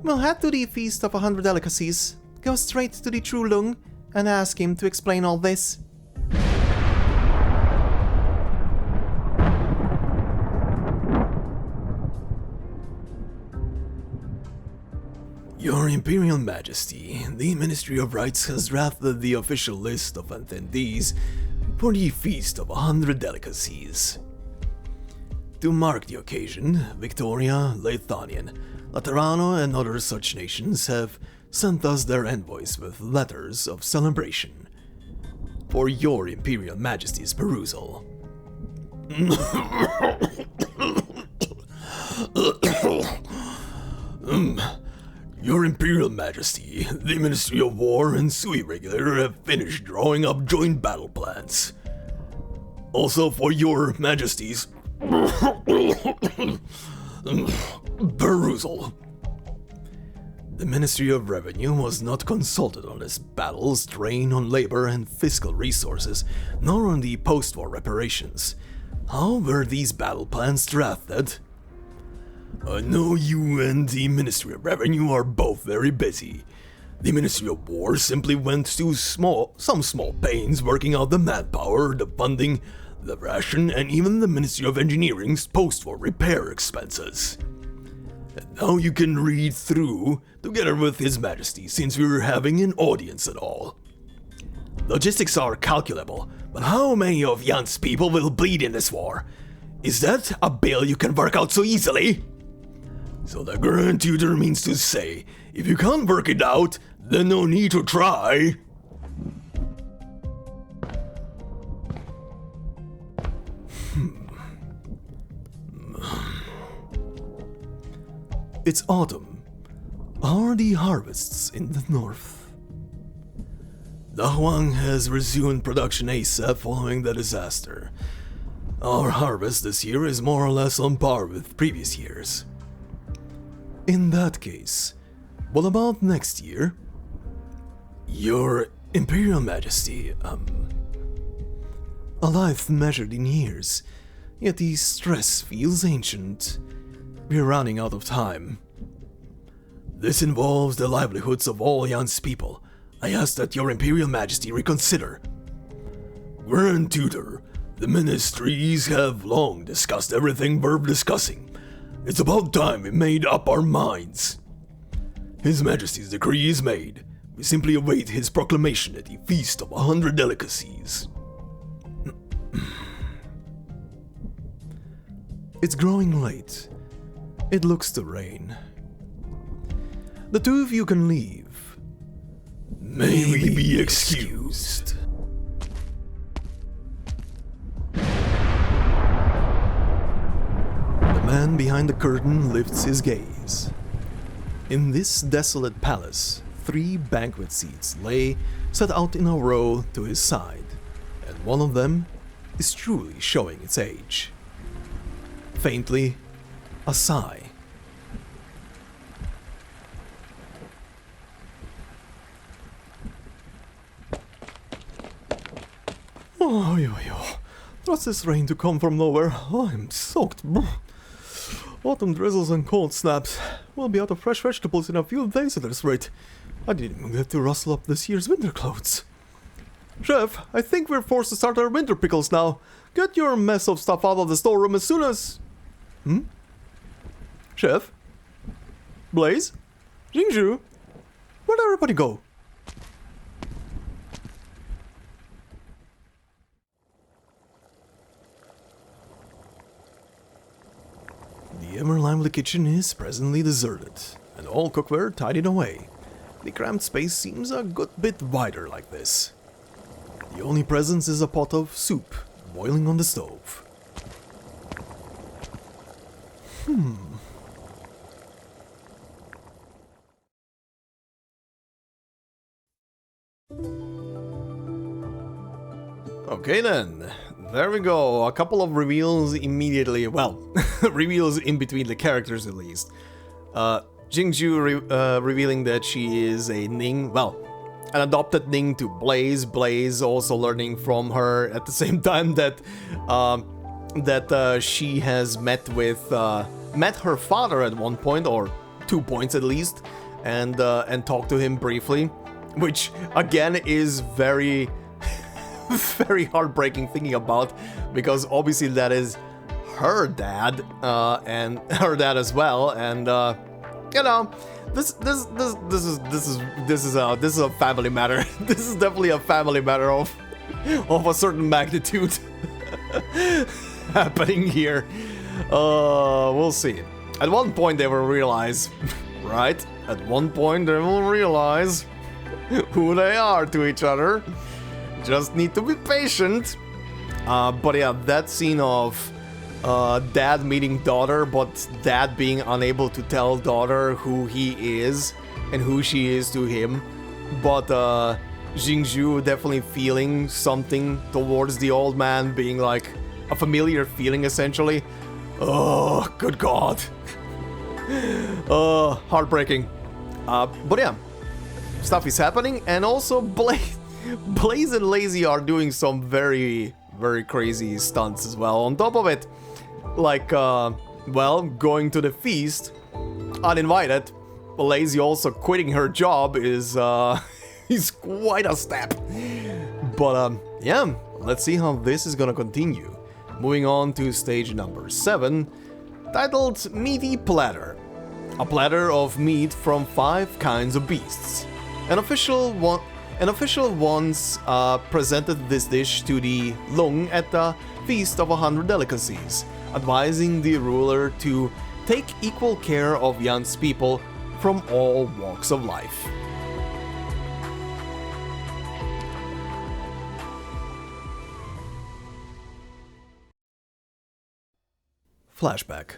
We'll head to the Feast of 100 Delicacies, go straight to the True Lung, and ask him to explain all this. Your Imperial Majesty, the Ministry of Rights has drafted the official list of attendees for the Feast of 100 Delicacies. To mark the occasion, Victoria, Leithanian, Laterano and other such nations have sent us their envoys with letters of celebration for your Imperial Majesty's perusal. Your Imperial Majesty, the Ministry of War and Sui Regulator have finished drawing up joint battle plans. Also for your Majesty's perusal. The Ministry of Revenue was not consulted on this battle's drain on labor and fiscal resources, nor on the post-war reparations. How were these battle plans drafted? I know you and the Ministry of Revenue are both very busy. The Ministry of War simply went to some small pains working out the manpower, the funding, the ration, and even the Ministry of Engineering's post-war repair expenses. And now you can read through, together with His Majesty, since we're having an audience and all. Logistics are calculable, but how many of Yan's people will bleed in this war? Is that a bill you can work out so easily? So the Grand Tutor means to say, if you can't work it out, then no need to try. It's autumn. How are the harvests in the north? The Huang has resumed production ASAP following the disaster. Our harvest this year is more or less on par with previous years. In that case, what about next year? Your Imperial Majesty, a life measured in years, yet the stress feels ancient. We're running out of time. This involves the livelihoods of all Yan's people. I ask that your Imperial Majesty reconsider. Grand Tutor, the ministries have long discussed everything worth discussing. It's about time we made up our minds. His Majesty's decree is made. We simply await his proclamation at the Feast of 100 Delicacies. It's growing late. It looks to rain. The two of you can leave. May we be excused. The man behind the curtain lifts his gaze. In this desolate palace, 3 banquet seats lay set out in a row to his side, and one of them is truly showing its age. Faintly, a sigh. Oh, trust this rain to come from nowhere. I'm soaked. Autumn drizzles and cold snaps. We'll be out of fresh vegetables in a few days at this rate. I didn't even get to rustle up this year's winter clothes. Chef, I think we're forced to start our winter pickles now. Get your mess of stuff out of the storeroom as soon as... Chef? Blaze? Jingzhu? Where'd everybody go? The ever-lively kitchen is presently deserted, and all cookware tidied away. The cramped space seems a good bit wider like this. The only presence is a pot of soup boiling on the stove. Okay then, there we go, a couple of reveals immediately, well, reveals in between the characters at least. Jingzhu revealing that she is a Ning, well, an adopted Ning to Blaze, Blaze also learning from her at the same time that she has met her father at one point, or 2 points at least, and talked to him briefly, which again is very very heartbreaking thinking about, because obviously that is her dad, and her dad as well, and you know, this is a family matter. This is definitely a family matter of a certain magnitude happening here. We'll see. At one point they will realize, right? At one point they will realize who they are to each other. Just need to be patient. But yeah, that scene of dad meeting daughter, but dad being unable to tell daughter who he is and who she is to him, but Jingzhu definitely feeling something towards the old man, being like a familiar feeling essentially. Oh, good God. Heartbreaking. But yeah, stuff is happening, and also Blaze and Lazy are doing some very, very crazy stunts as well. On top of it, like, well, going to the feast, uninvited. Lazy also quitting her job is quite a step. But, yeah, let's see how this is gonna continue. Moving on to stage number 7, titled Meaty Platter. A platter of meat from 5 kinds of beasts. An official once presented this dish to the Lung at the Feast of 100 Delicacies, advising the ruler to take equal care of Yan's people from all walks of life. Flashback.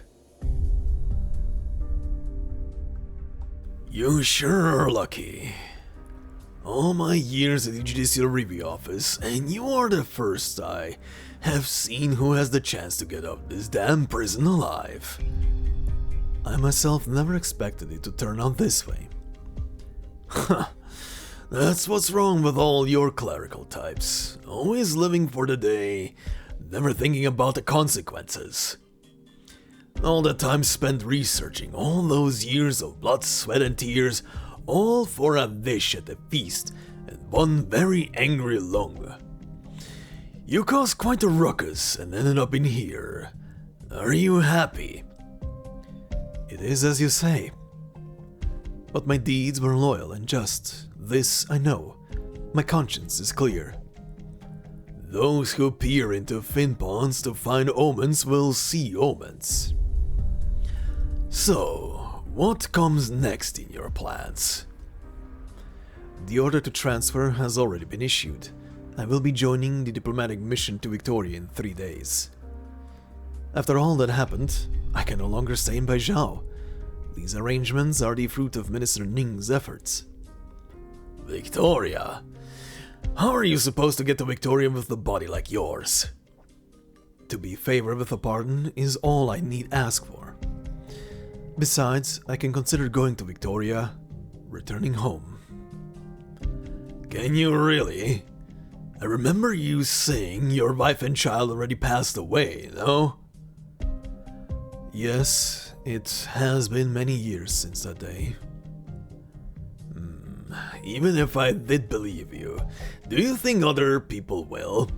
You sure are lucky. all my years at the Judicial Review Office, and you are the first I have seen who has the chance to get out of this damn prison alive. I myself never expected it to turn out this way. That's what's wrong with all your clerical types. Always living for the day, never thinking about the consequences. All that time spent researching, all those years of blood, sweat and tears, all for a dish at the feast and one very angry lung. You caused quite a ruckus and ended up in here. Are you happy? It is as you say. But my deeds were loyal and just. This I know. My conscience is clear. Those who peer into fin ponds to find omens will see omens. So, what comes next in your plans? The order to transfer has already been issued. I will be joining the diplomatic mission to Victoria in 3 days. After all that happened, I can no longer stay in Baizao. These arrangements are the fruit of Minister Ning's efforts. Victoria? How are you supposed to get to Victoria with a body like yours? To be favored with a pardon is all I need ask for. Besides, I can consider going to Victoria, returning home. Can you really? I remember you saying your wife and child already passed away, no? Yes, it has been many years since that day. Even if I did believe you, do you think other people will?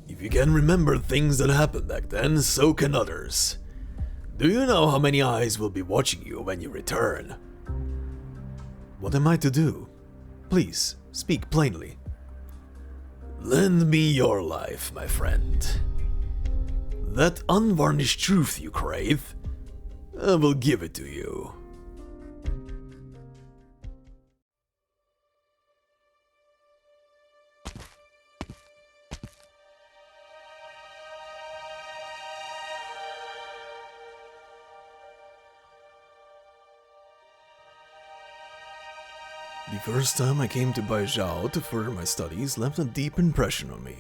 If you can remember things that happened back then, so can others. Do you know how many eyes will be watching you when you return? What am I to do? Please, speak plainly. Lend me your life, my friend. That unvarnished truth you crave, I will give it to you. The first time I came to Baizao to further my studies left a deep impression on me.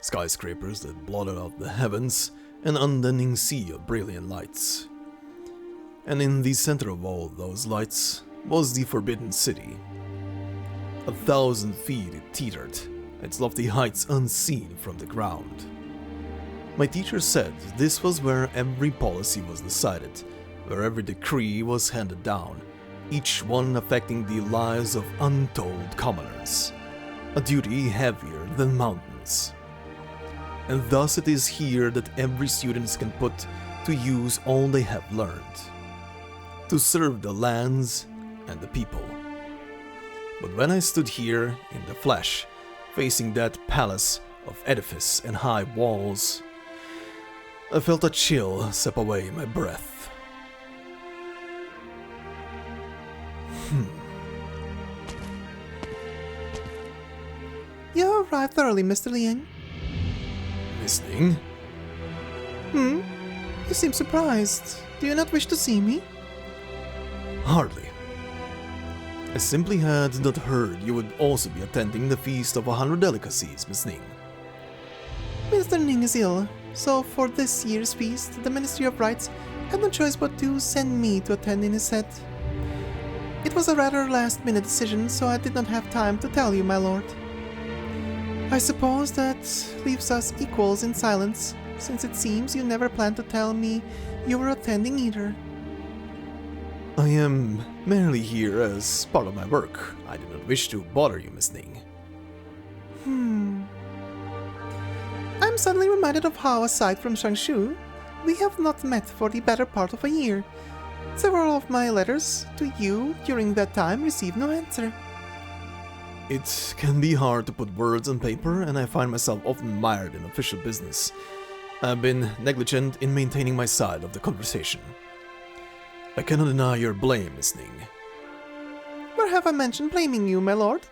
Skyscrapers that blotted out the heavens, an unending sea of brilliant lights. And in the center of all those lights was the Forbidden City. 1,000 feet it teetered, its lofty heights unseen from the ground. My teacher said this was where every policy was decided, where every decree was handed down, each one affecting the lives of untold commoners, a duty heavier than mountains. And thus it is here that every student can put to use all they have learned, to serve the lands and the people. But when I stood here in the flesh, facing that palace of edifice and high walls, I felt a chill sap away my breath. You arrived early, Mr. Liang. Miss Ning? You seem surprised. Do you not wish to see me? Hardly. I simply had not heard you would also be attending the feast of 100 Delicacies, Miss Ning. Mr. Ning is ill, so for this year's feast, the Ministry of Rights had no choice but to send me to attend in his stead. It was a rather last-minute decision, so I did not have time to tell you, my lord. I suppose that leaves us equals in silence, since it seems you never planned to tell me you were attending either. I am merely here as part of my work. I do not wish to bother you, Miss Ning. I'm suddenly reminded of how, aside from Shangshu, we have not met for the better part of a year. Several of my letters to you during that time received no answer. It can be hard to put words on paper, and I find myself often mired in official business. I've been negligent in maintaining my side of the conversation. I cannot deny your blame, Miss Ning. Where have I mentioned blaming you, my lord?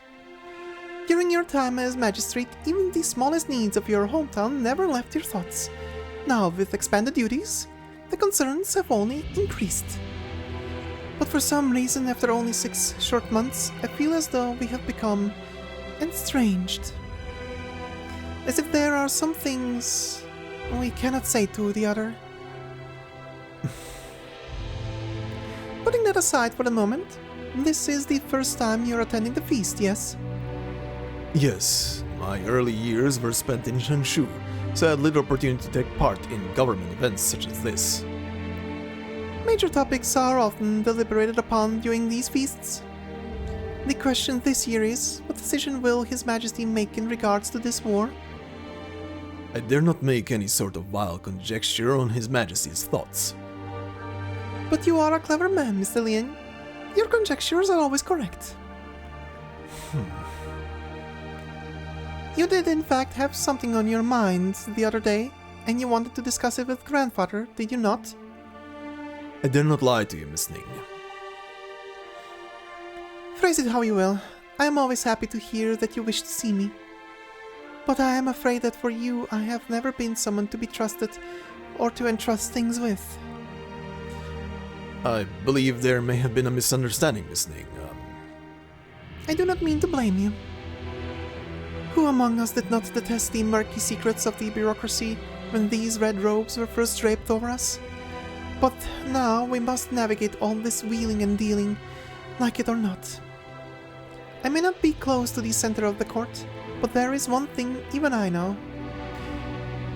During your time as magistrate, even the smallest needs of your hometown never left your thoughts. Now, with expanded duties, the concerns have only increased. But for some reason, after only 6 short months, I feel as though we have become estranged. As if there are some things we cannot say to the other. Putting that aside for the moment, this is the first time you're attending the feast, yes? Yes, my early years were spent in Shanshu, so I had little opportunity to take part in government events such as this. Major topics are often deliberated upon during these feasts. The question this year is, what decision will His Majesty make in regards to this war? I dare not make any sort of wild conjecture on His Majesty's thoughts. But you are a clever man, Mr. Liang. Your conjectures are always correct. You did in fact have something on your mind the other day, and you wanted to discuss it with grandfather, did you not? I dare not lie to you, Miss Ning. Phrase it how you will. I am always happy to hear that you wish to see me. But I am afraid that for you I have never been someone to be trusted or to entrust things with. I believe there may have been a misunderstanding, Miss Ning. I do not mean to blame you. Who among us did not detest the murky secrets of the bureaucracy when these red robes were first draped over us? But now we must navigate all this wheeling and dealing, like it or not. I may not be close to the center of the court, but there is one thing even I know.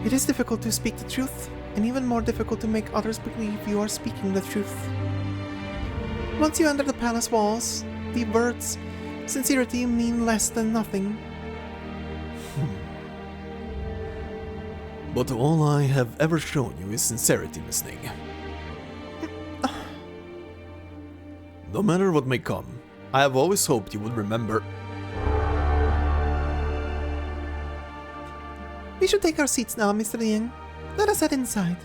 It is difficult to speak the truth, and even more difficult to make others believe you are speaking the truth. Once you enter the palace walls, the words sincerity mean less than nothing. But all I have ever shown you is sincerity, Miss Ning. No matter what may come, I have always hoped you would remember. We should take our seats now, Mr. Liang. Let us head inside.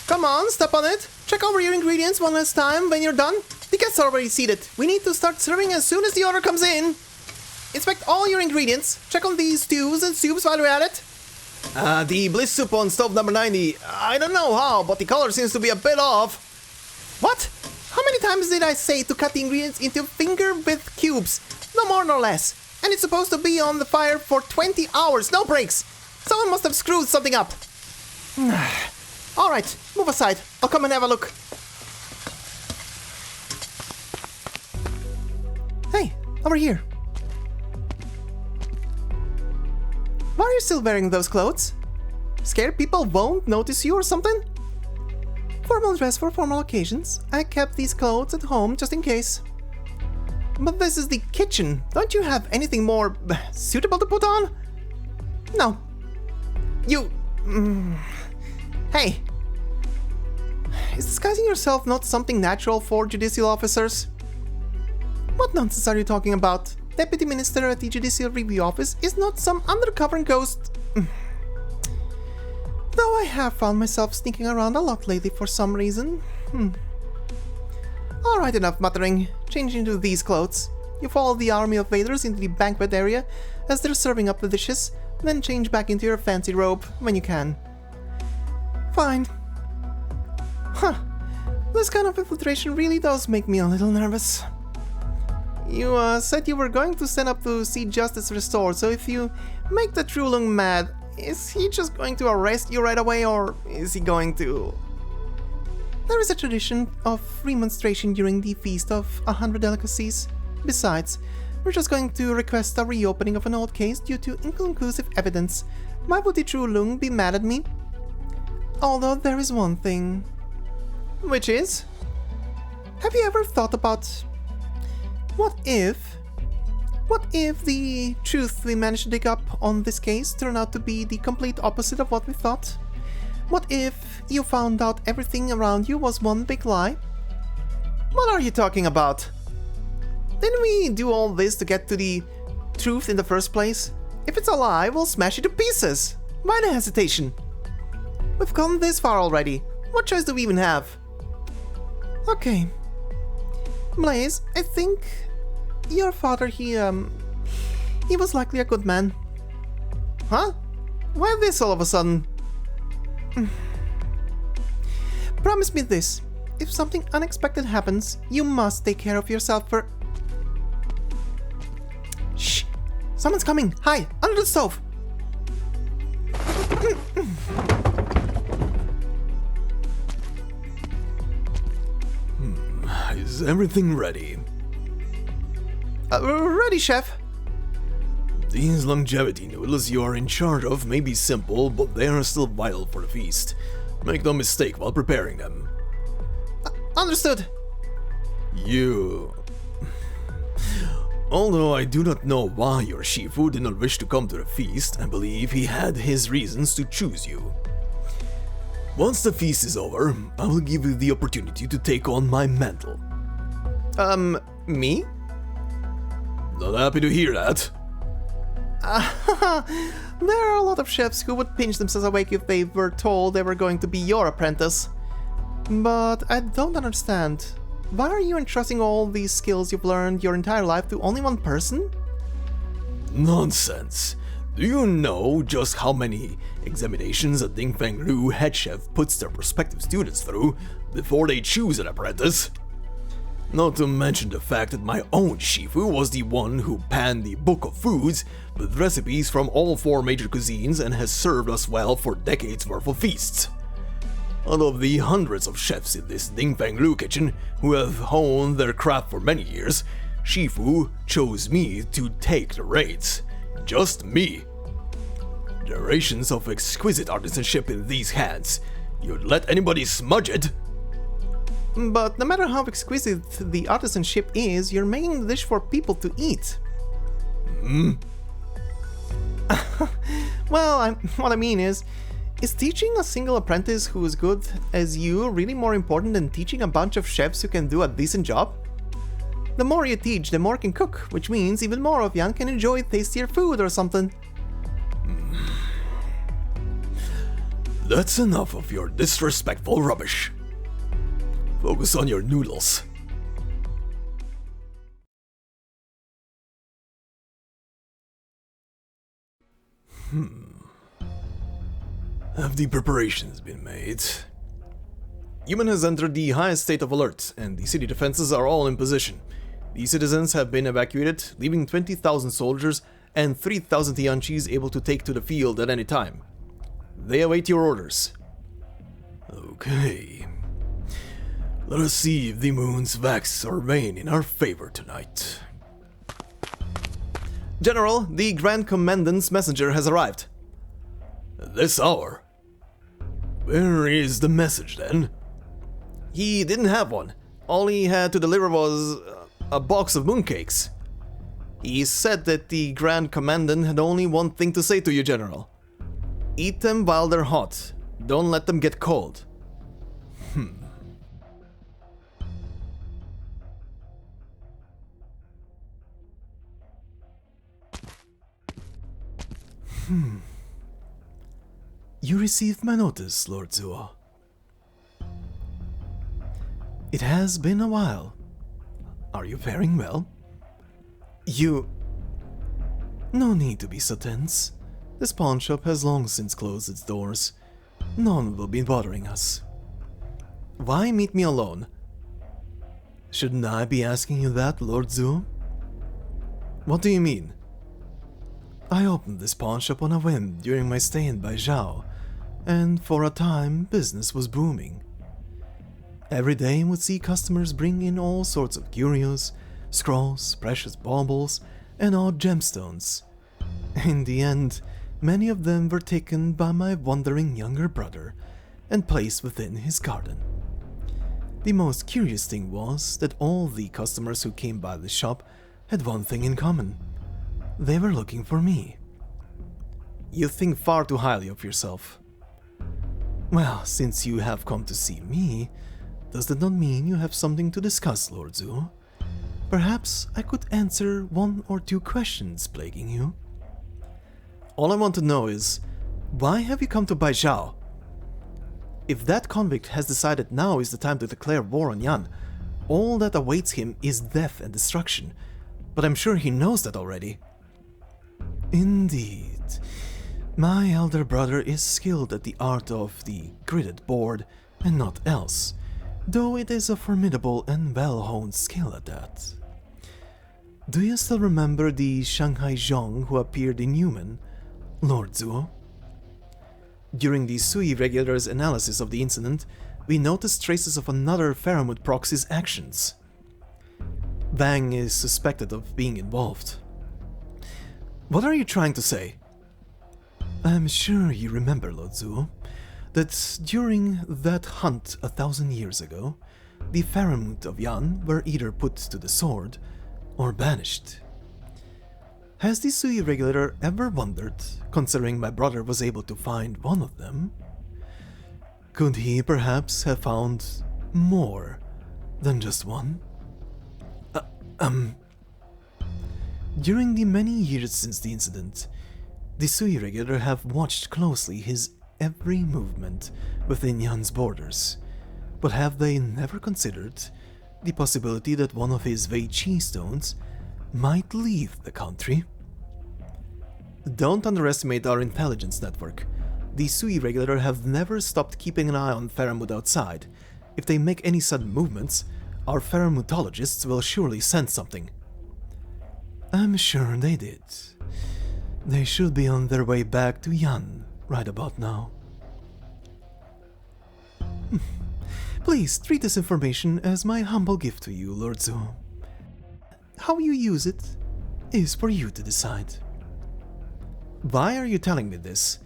Come on, step on it. Check over your ingredients one last time when you're done. The guests are already seated. We need to start serving as soon as the order comes in. Inspect all your ingredients. Check on these stews and soups while you're at it. The bliss soup on stove number 90. I don't know how, but the color seems to be a bit off. What? How many times did I say to cut the ingredients into finger-width cubes? No more nor less. And it's supposed to be on the fire for 20 hours, no breaks. Someone must have screwed something up. Alright, move aside. I'll come and have a look. Hey, over here. Why are you still wearing those clothes? Scared people won't notice you or something? Formal dress for formal occasions. I kept these clothes at home just in case. But this is the kitchen. Don't you have anything more suitable to put on? No. You... Hey. Is disguising yourself not something natural for judicial officers? What nonsense are you talking about? Deputy Minister at the Judicial Review Office is not some undercover ghost. Though I have found myself sneaking around a lot lately for some reason. Alright, enough muttering. Change into these clothes. You follow the army of waiters into the banquet area as they're serving up the dishes, then change back into your fancy robe when you can. Fine. Huh. This kind of infiltration really does make me a little nervous. You said you were going to stand up to see justice restored, so if you make the Trulung mad, is he just going to arrest you right away, or is he going to... There is a tradition of remonstration during the feast of 100 Delicacies. Besides, we're just going to request a reopening of an old case due to inconclusive evidence. Why would the Trulung be mad at me? Although there is one thing. Which is? Have you ever thought about... What if the truth we managed to dig up on this case turned out to be the complete opposite of what we thought? What if you found out everything around you was one big lie? What are you talking about? Didn't we do all this to get to the truth in the first place? If it's a lie, we'll smash it to pieces. Why the hesitation? We've come this far already. What choice do we even have? Okay. Blaze, I think... Your father, he was likely a good man. Huh? Why this all of a sudden? Promise me this. If something unexpected happens, you must take care of yourself for... Shh! Someone's coming! Hi! Under the stove! Is everything ready? Ready, chef. These longevity noodles you are in charge of may be simple, but they are still vital for the feast. Make no mistake while preparing them. Understood. Although I do not know why your Shifu did not wish to come to the feast, I believe he had his reasons to choose you. Once the feast is over, I will give you the opportunity to take on my mantle. Me? Not happy to hear that. There are a lot of chefs who would pinch themselves awake if they were told they were going to be your apprentice. But I don't understand. Why are you entrusting all these skills you've learned your entire life to only one person? Nonsense. Do you know just how many examinations a Ding Feng Lu head chef puts their prospective students through before they choose an apprentice? Not to mention the fact that my own Shifu was the one who panned the book of foods with recipes from all 4 major cuisines and has served us well for decades worth of feasts. Out of the hundreds of chefs in this Ding Feng Lu kitchen who have honed their craft for many years, Shifu chose me to take the reins. Just me. Generations of exquisite artisanship in these hands. You'd let anybody smudge it? But no matter how exquisite the artisanship is, you're making the dish for people to eat. Well, what I mean is teaching a single apprentice who is good as you really more important than teaching a bunch of chefs who can do a decent job? The more you teach, the more can cook, which means even more of you can enjoy tastier food or something. That's enough of your disrespectful rubbish. Focus on your noodles. Have the preparations been made? Human has entered the highest state of alert, and the city defenses are all in position. The citizens have been evacuated, leaving 20,000 soldiers and 3,000 Tianqis able to take to the field at any time. They await your orders. Okay. Let us see if the moons wax or wane in our favor tonight. General, the Grand Commandant's messenger has arrived. At this hour? Where is the message then? He didn't have one. All he had to deliver was a box of mooncakes. He said that the Grand Commandant had only one thing to say to you, General. Eat them while they're hot. Don't let them get cold. You received my notice, Lord Zuo. It has been a while. Are you faring well? No need to be so tense. This pawn shop has long since closed its doors. None will be bothering us. Why meet me alone? Shouldn't I be asking you that, Lord Zuo? What do you mean? I opened this pawn shop on a whim during my stay in Baizao, and for a time business was booming. Every day I would see customers bring in all sorts of curios, scrolls, precious baubles, and odd gemstones. In the end, many of them were taken by my wandering younger brother and placed within his garden. The most curious thing was that all the customers who came by the shop had one thing in common. They were looking for me. You think far too highly of yourself. Well, since you have come to see me, does that not mean you have something to discuss, Lord Zuo? Perhaps I could answer 1 or 2 questions plaguing you. All I want to know is, why have you come to Baizao? If that convict has decided now is the time to declare war on Yan, all that awaits him is death and destruction. But I'm sure he knows that already. Indeed. My elder brother is skilled at the art of the gridded board and not else, though it is a formidable and well-honed skill at that. Do you still remember the Shanghai Zhong who appeared in Human, Lord Zuo? During the Sui Regular's analysis of the incident, we noticed traces of another Faramut proxy's actions. Bang is suspected of being involved. What are you trying to say? I'm sure you remember, Lord Zuo, that during that hunt 1,000 years ago, the Faramut of Yan were either put to the sword or banished. Has the Sui Regulator ever wondered, considering my brother was able to find one of them, could he perhaps have found more than just one? During the many years since the incident, the Sui Regulator have watched closely his every movement within Yan's borders, but have they never considered the possibility that one of his Wei Chi stones might leave the country? Don't underestimate our intelligence network. The Sui Regulator have never stopped keeping an eye on Faramut outside. If they make any sudden movements, our Faramutologists will surely sense something. I'm sure they did. They should be on their way back to Yan right about now. Please treat this information as my humble gift to you, Lord Zuo. How you use it is for you to decide. Why are you telling me this?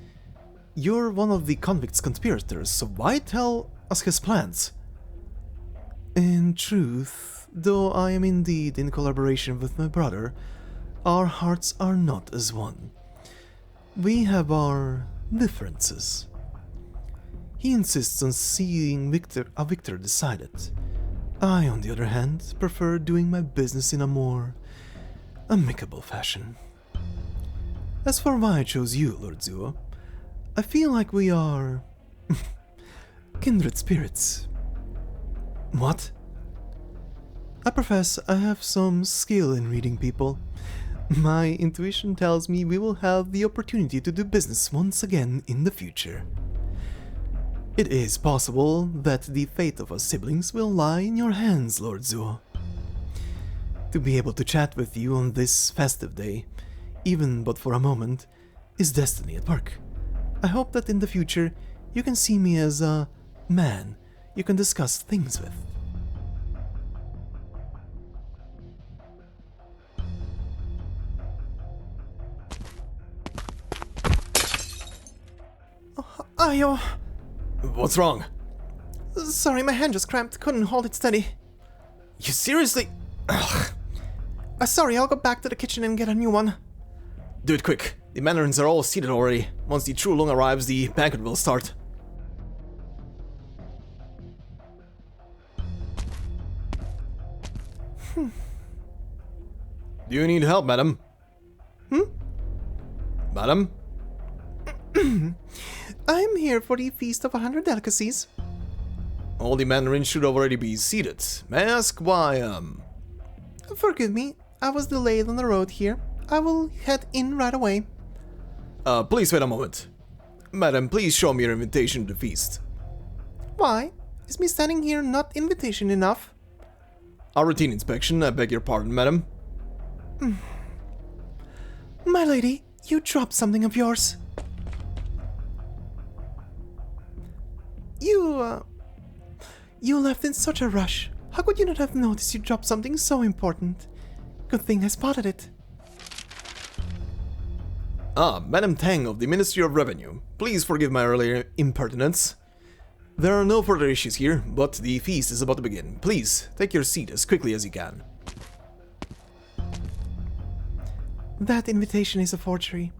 You're one of the convict's conspirators, so why tell us his plans? In truth, though I am indeed in collaboration with my brother, our hearts are not as one. We have our differences. He insists on seeing a victor decided. I, on the other hand, prefer doing my business in a more amicable fashion. As for why I chose you, Lord Zuo, I feel like we are kindred spirits. What? I profess I have some skill in reading people. My intuition tells me we will have the opportunity to do business once again in the future. It is possible that the fate of us siblings will lie in your hands, Lord Zuo. To be able to chat with you on this festive day, even but for a moment, is destiny at work. I hope that in the future you can see me as a man you can discuss things with. Ayo. What's wrong? Sorry, my hand just cramped. Couldn't hold it steady. You seriously? Ugh. Sorry, I'll go back to the kitchen and get a new one. Do it quick. The mandarins are all seated already. Once the true Long arrives, the banquet will start. Do you need help, madam? Madam? I'm here for the Feast of 100 Delicacies. All the mandarins should already be seated. May I ask why, Forgive me, I was delayed on the road here. I will head in right away. Please wait a moment. Madam, please show me your invitation to the feast. Why? Is me standing here not invitation enough? A routine inspection, I beg your pardon, madam. My lady, you dropped something of yours. You left in such a rush. How could you not have noticed you dropped something so important? Good thing I spotted it. Ah, Madam Tang of the Ministry of Revenue. Please forgive my earlier impertinence. There are no further issues here, but the feast is about to begin. Please, take your seat as quickly as you can. That invitation is a forgery.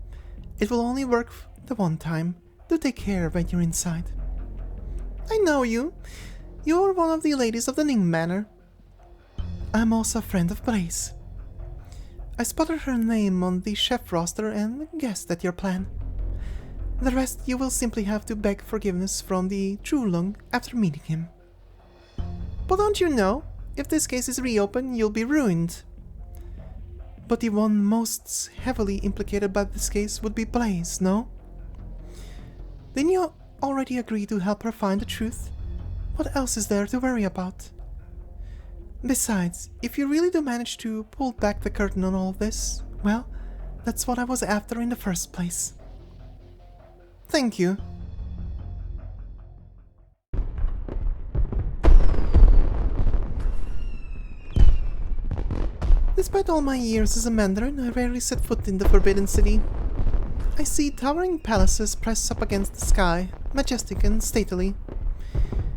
It will only work the one time. Do take care when you're inside. I know you. You're one of the ladies of the Ning Manor. I'm also a friend of Blaze. I spotted her name on the chef roster and guessed at your plan. The rest you will simply have to beg forgiveness from the True Lung after meeting him. But don't you know, if this case is reopened, you'll be ruined. But the one most heavily implicated by this case would be Blaze, no? Didn't you already agree to help her find the truth? What else is there to worry about? Besides, if you really do manage to pull back the curtain on all of this, well, that's what I was after in the first place. Thank you. Despite all my years as a Mandarin, I rarely set foot in the Forbidden City. I see towering palaces pressed up against the sky, majestic and stately.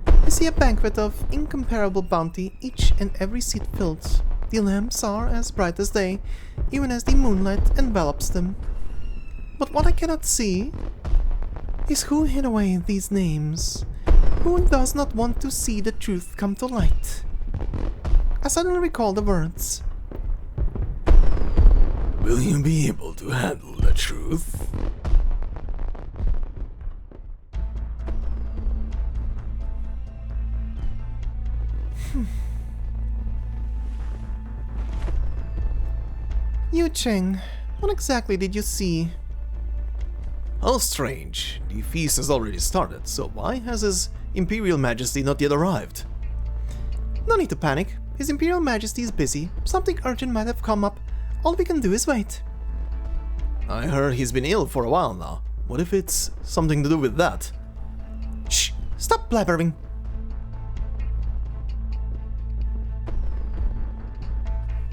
I see a banquet of incomparable bounty, each and every seat filled. The lamps are as bright as day, even as the moonlight envelops them. But what I cannot see is who hid away these names, who does not want to see the truth come to light. I suddenly recall the words. Will you be able to handle the truth? Yu Cheng, what exactly did you see? How strange. The feast has already started, so why has His Imperial Majesty not yet arrived? No need to panic. His Imperial Majesty is busy. Something urgent might have come up. All we can do is wait. I heard he's been ill for a while now. What if it's something to do with that? Shh! Stop blabbering!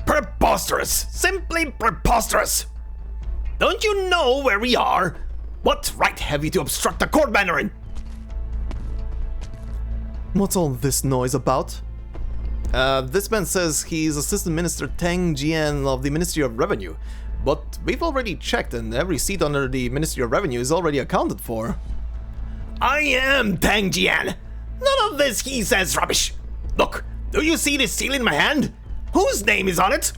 Preposterous! Simply preposterous! Don't you know where we are? What right have you to obstruct the court, Mandarin? What's all this noise about? This man says he's Assistant Minister Tang Jian of the Ministry of Revenue, but we've already checked and every seat under the Ministry of Revenue is already accounted for. I am Tang Jian! None of this he says rubbish! Look, do you see this seal in my hand? Whose name is on it?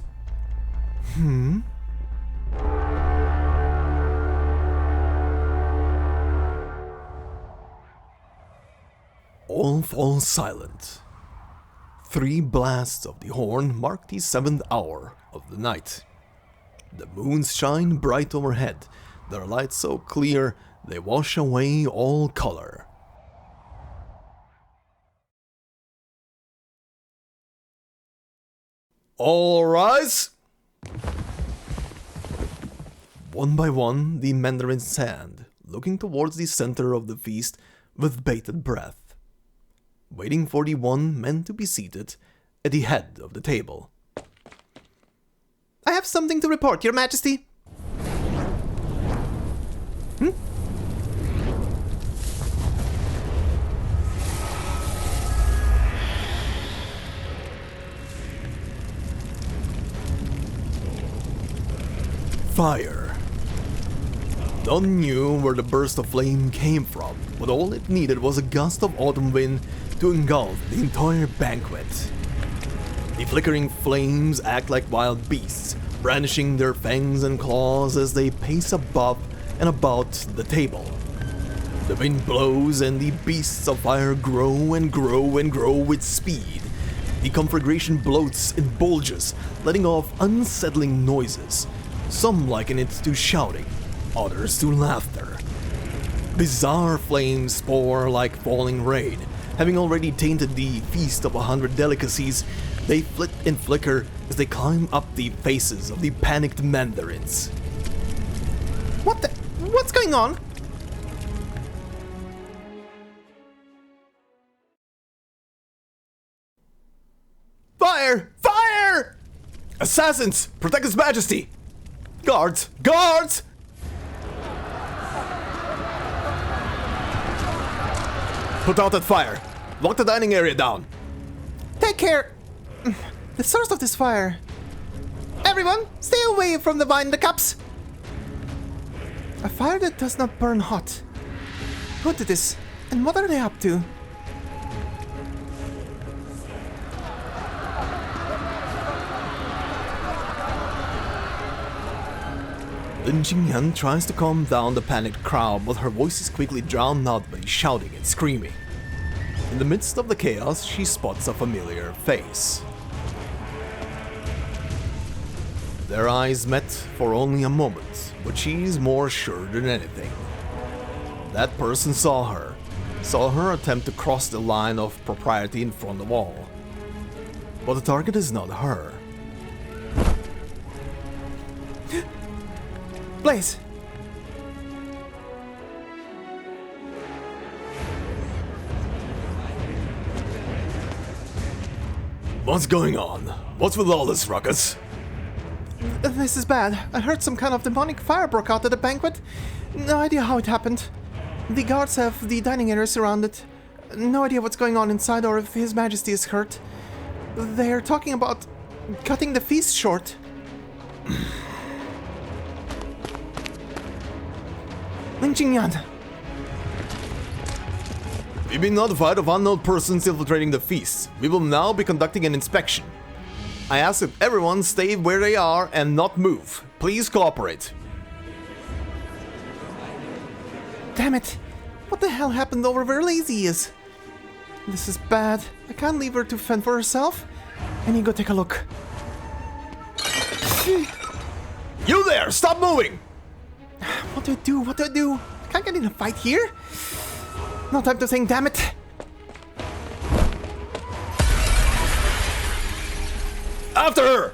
All fall silent. 3 blasts of the horn mark the 7th hour of the night. The moons shine bright overhead, their lights so clear they wash away all color. All rise! One by one, the Mandarins stand, looking towards the center of the feast with bated breath, waiting for the one meant to be seated at the head of the table. I have something to report, Your Majesty. Fire. None knew where the burst of flame came from, but all it needed was a gust of autumn wind to engulf the entire banquet. The flickering flames act like wild beasts, brandishing their fangs and claws as they pace above and about the table. The wind blows and the beasts of fire grow and grow and grow with speed. The conflagration bloats and bulges, letting off unsettling noises. Some liken it to shouting, others to laughter. Bizarre flames pour like falling rain. Having already tainted the feast of 100 delicacies, they flit and flicker as they climb up the faces of the panicked mandarins. What's going on? Fire! Fire! Assassins! Protect His Majesty! Guards! Guards! Put out that fire! Lock the dining area down! Take care! The source of this fire. Everyone, stay away from the wine in the cups! A fire that does not burn hot. Who did this? And what are they up to? Lin Jingyan tries to calm down the panicked crowd, but her voice is quickly drowned out by shouting and screaming. In the midst of the chaos, she spots a familiar face. Their eyes met for only a moment, but she's more sure than anything. That person saw her attempt to cross the line of propriety in front of all. But the target is not her. Blaze! What's going on? What's with all this ruckus? This is bad. I heard some kind of demonic fire broke out at the banquet. No idea how it happened. The guards have the dining area surrounded. No idea what's going on inside or if His Majesty is hurt. They're talking about cutting the feast short. Ning Qingyan. We've been notified of unknown persons infiltrating the feast. We will now be conducting an inspection. I ask that everyone stay where they are and not move. Please cooperate. Damn it! What the hell happened over where Lazy is? This is bad. I can't leave her to fend for herself. I need to go take a look. You there! Stop moving! What do I do? What do I do? I can't get in a fight here. No time to think, damn it! After her!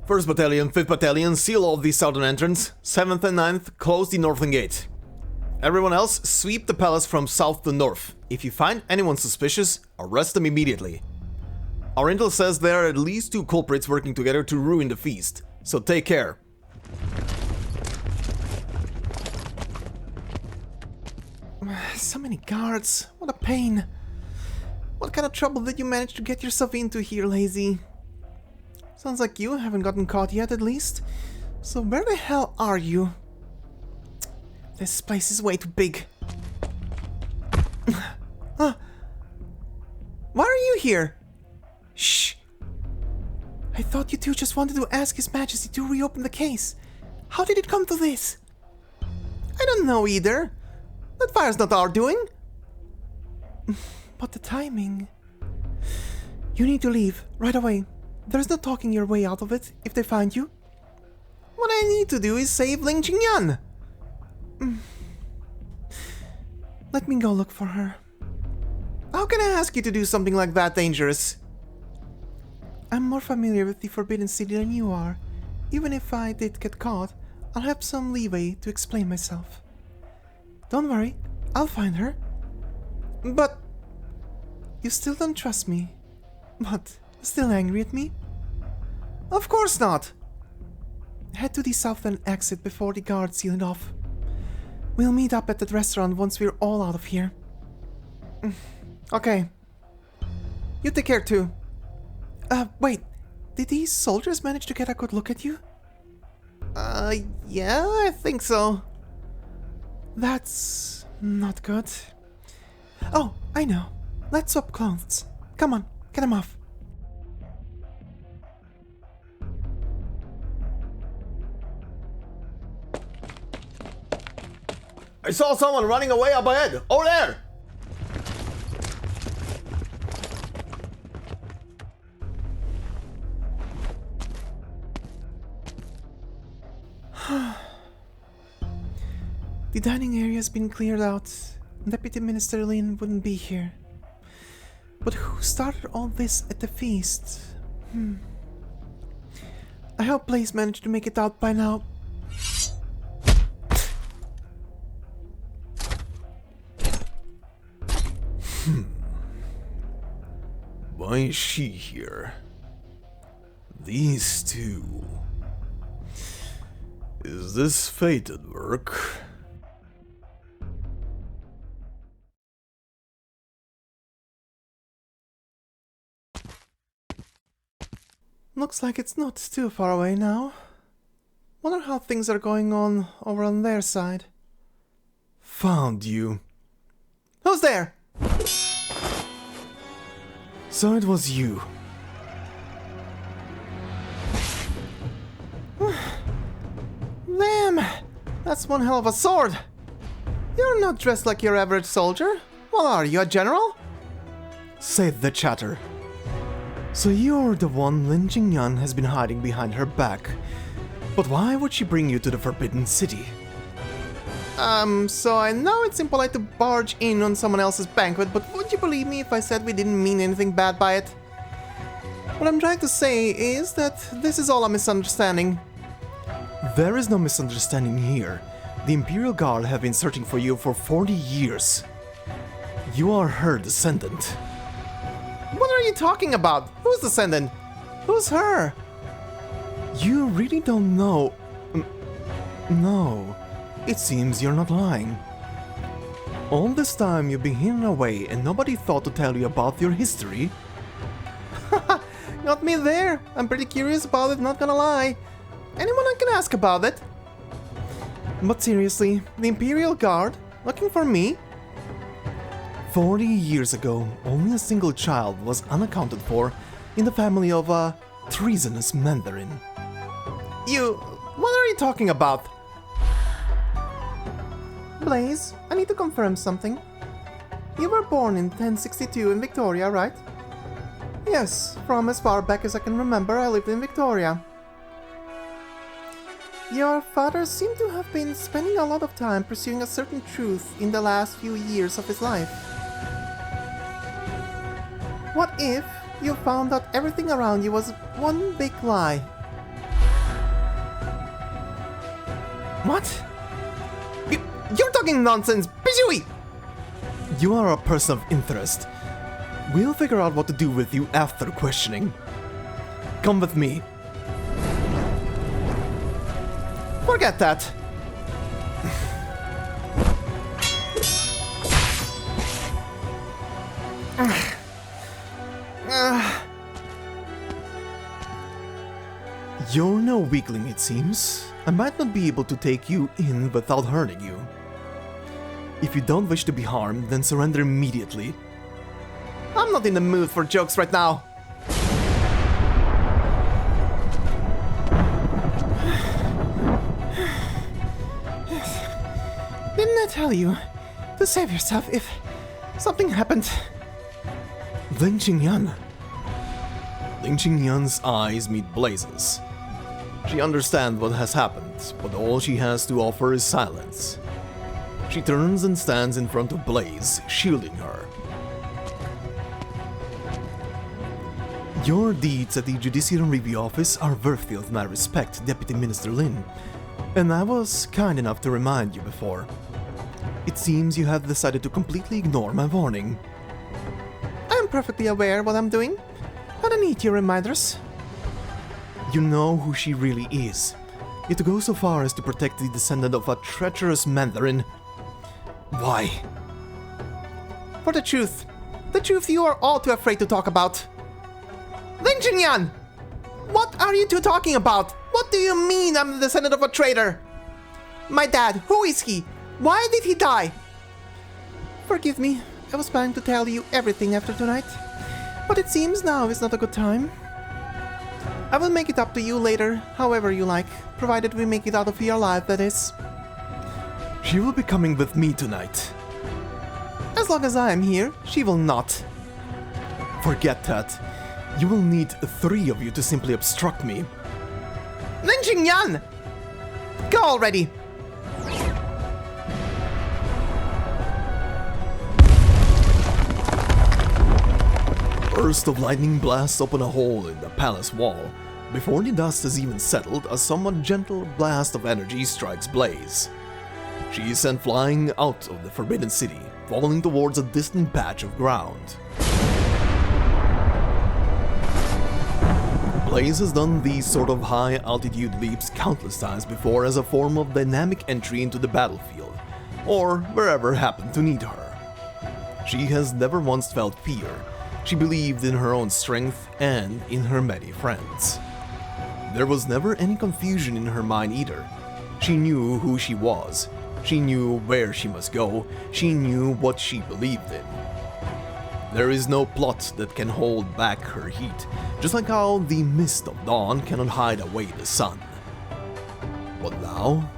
First Battalion, 5th Battalion, seal off the southern entrance. 7th and 9th, close the northern gate. Everyone else, sweep the palace from south to north. If you find anyone suspicious, arrest them immediately. Our intel says there are at least 2 culprits working together to ruin the feast, so take care. So many guards. What a pain. What kind of trouble did you manage to get yourself into here, Lazy? Sounds like you haven't gotten caught yet, at least. So where the hell are you? This place is way too big. Why are you here? Shh. I thought you two just wanted to ask His Majesty to reopen the case. How did it come to this? I don't know either. That fire's not our doing. But the timing... You need to leave, right away. There's no talking your way out of it, if they find you. What I need to do is save Ling Qingyan. Let me go look for her. How can I ask you to do something like that dangerous? I'm more familiar with the Forbidden City than you are. Even if I did get caught, I'll have some leeway to explain myself. Don't worry, I'll find her. But... You still don't trust me. What? Still angry at me? Of course not! Head to the southern exit before the guards seal it off. We'll meet up at that restaurant once we're all out of here. Okay. You take care too. Wait. Did these soldiers manage to get a good look at you? Yeah, I think so. That's not good. Oh, I know. Let's swap clothes. Come on, get them off. I saw someone running away up ahead! Over there! The dining area has been cleared out. Deputy Minister Lin wouldn't be here. But who started all this at the feast? I hope Blaze managed to make it out by now. Why is she here? These two. Is this fate at work? Looks like it's not too far away now. Wonder how things are going on over on their side. Found you. Who's there? So it was you. Damn! That's one hell of a sword! You're not dressed like your average soldier. What are you, a general? Save the chatter. So you're the one Lin Jingyan has been hiding behind her back. But why would she bring you to the Forbidden City? So I know it's impolite to barge in on someone else's banquet, but would you believe me if I said we didn't mean anything bad by it? What I'm trying to say is that this is all a misunderstanding. There is no misunderstanding here. The Imperial Guard have been searching for you for 40 years. You are her descendant. What are you talking about? Who's descendant? Who's her? You really don't know. No. It seems you're not lying. All this time you've been hidden away and nobody thought to tell you about your history? Haha, got me there. I'm pretty curious about it, not gonna lie. Anyone I can ask about it? But seriously, the Imperial Guard? Looking for me? 40 years ago, only a single child was unaccounted for in the family of a treasonous Mandarin. What are you talking about? Blaze, I need to confirm something. You were born in 1062 in Victoria, right? Yes, from as far back as I can remember, I lived in Victoria. Your father seemed to have been spending a lot of time pursuing a certain truth in the last few years of his life. What if you found that everything around you was one big lie? What? You're talking nonsense! Bijouy! You are a person of interest. We'll figure out what to do with you after questioning. Come with me. Forget that. You're no weakling, it seems. I might not be able to take you in without hurting you. If you don't wish to be harmed, then surrender immediately. I'm not in the mood for jokes right now. Didn't I tell you to save yourself if something happened? Ling Jingyan. Ling Jingyan's eyes meet Blaze's. She understands what has happened, but all she has to offer is silence. She turns and stands in front of Blaze, shielding her. Your deeds at the Judicial Review Office are worthy of my respect, Deputy Minister Lin, and I was kind enough to remind you before. It seems you have decided to completely ignore my warning. I'm perfectly aware what I'm doing. I don't need your reminders. You know who she really is. Yet to go so far as to protect the descendant of a treacherous Mandarin. Why? For the truth. The truth you are all too afraid to talk about. Ling Jingyan! What are you two talking about? What do you mean I'm the descendant of a traitor? My dad, who is he? Why did he die? Forgive me, I was planning to tell you everything after tonight. But it seems now is not a good time. I will make it up to you later, however you like, provided we make it out of here alive, that is. She will be coming with me tonight. As long as I am here, she will not. Forget that. You will need 3 of you to simply obstruct me. Ling Jingyan! Go already! Burst of lightning blasts open a hole in the palace wall. Before the dust has even settled, a somewhat gentle blast of energy strikes Blaze. She is sent flying out of the Forbidden City, falling towards a distant patch of ground. Blaze has done these sort of high-altitude leaps countless times before as a form of dynamic entry into the battlefield, or wherever happened to need her. She has never once felt fear. She believed in her own strength and in her many friends. There was never any confusion in her mind either. She knew who she was. She knew where she must go. She knew what she believed in. There is no plot that can hold back her heat, just like how the mist of dawn cannot hide away the sun. But now,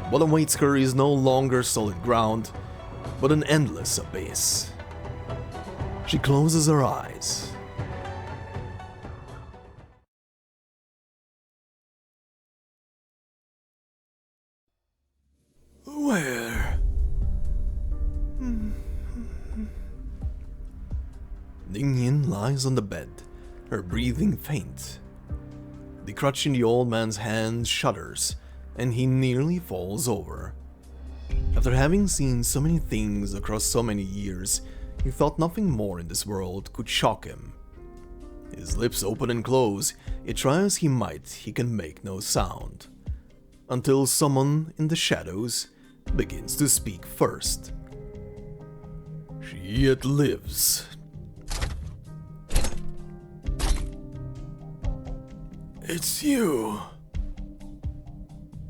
what awaits her is no longer solid ground, but an endless abyss. She closes her eyes Ning lies on the bed, her breathing faint. The crutch in the old man's hand shudders, and he nearly falls over. After having seen so many things across so many years, he thought nothing more in this world could shock him. His lips open and close, yet try as he might, he can make no sound. Until someone in the shadows begins to speak first. She yet lives. It's you.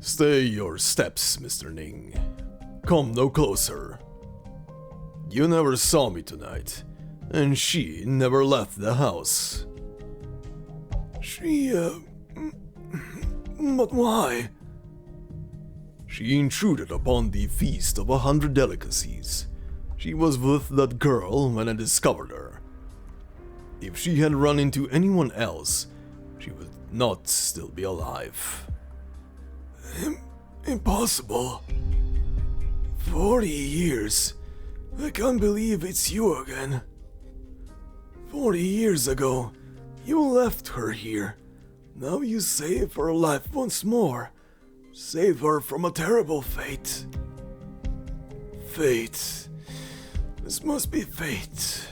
Stay your steps, Mr. Ning. Come no closer. You never saw me tonight, and she never left the house. But why? She intruded upon the feast of 100 Delicacies. She was with that girl when I discovered her. If she had run into anyone else, she would not still be alive. Impossible. 40 years. I can't believe it's you again. 40 years ago, you left her here. Now you save her life once more. Save her from a terrible fate. Fate. This must be fate.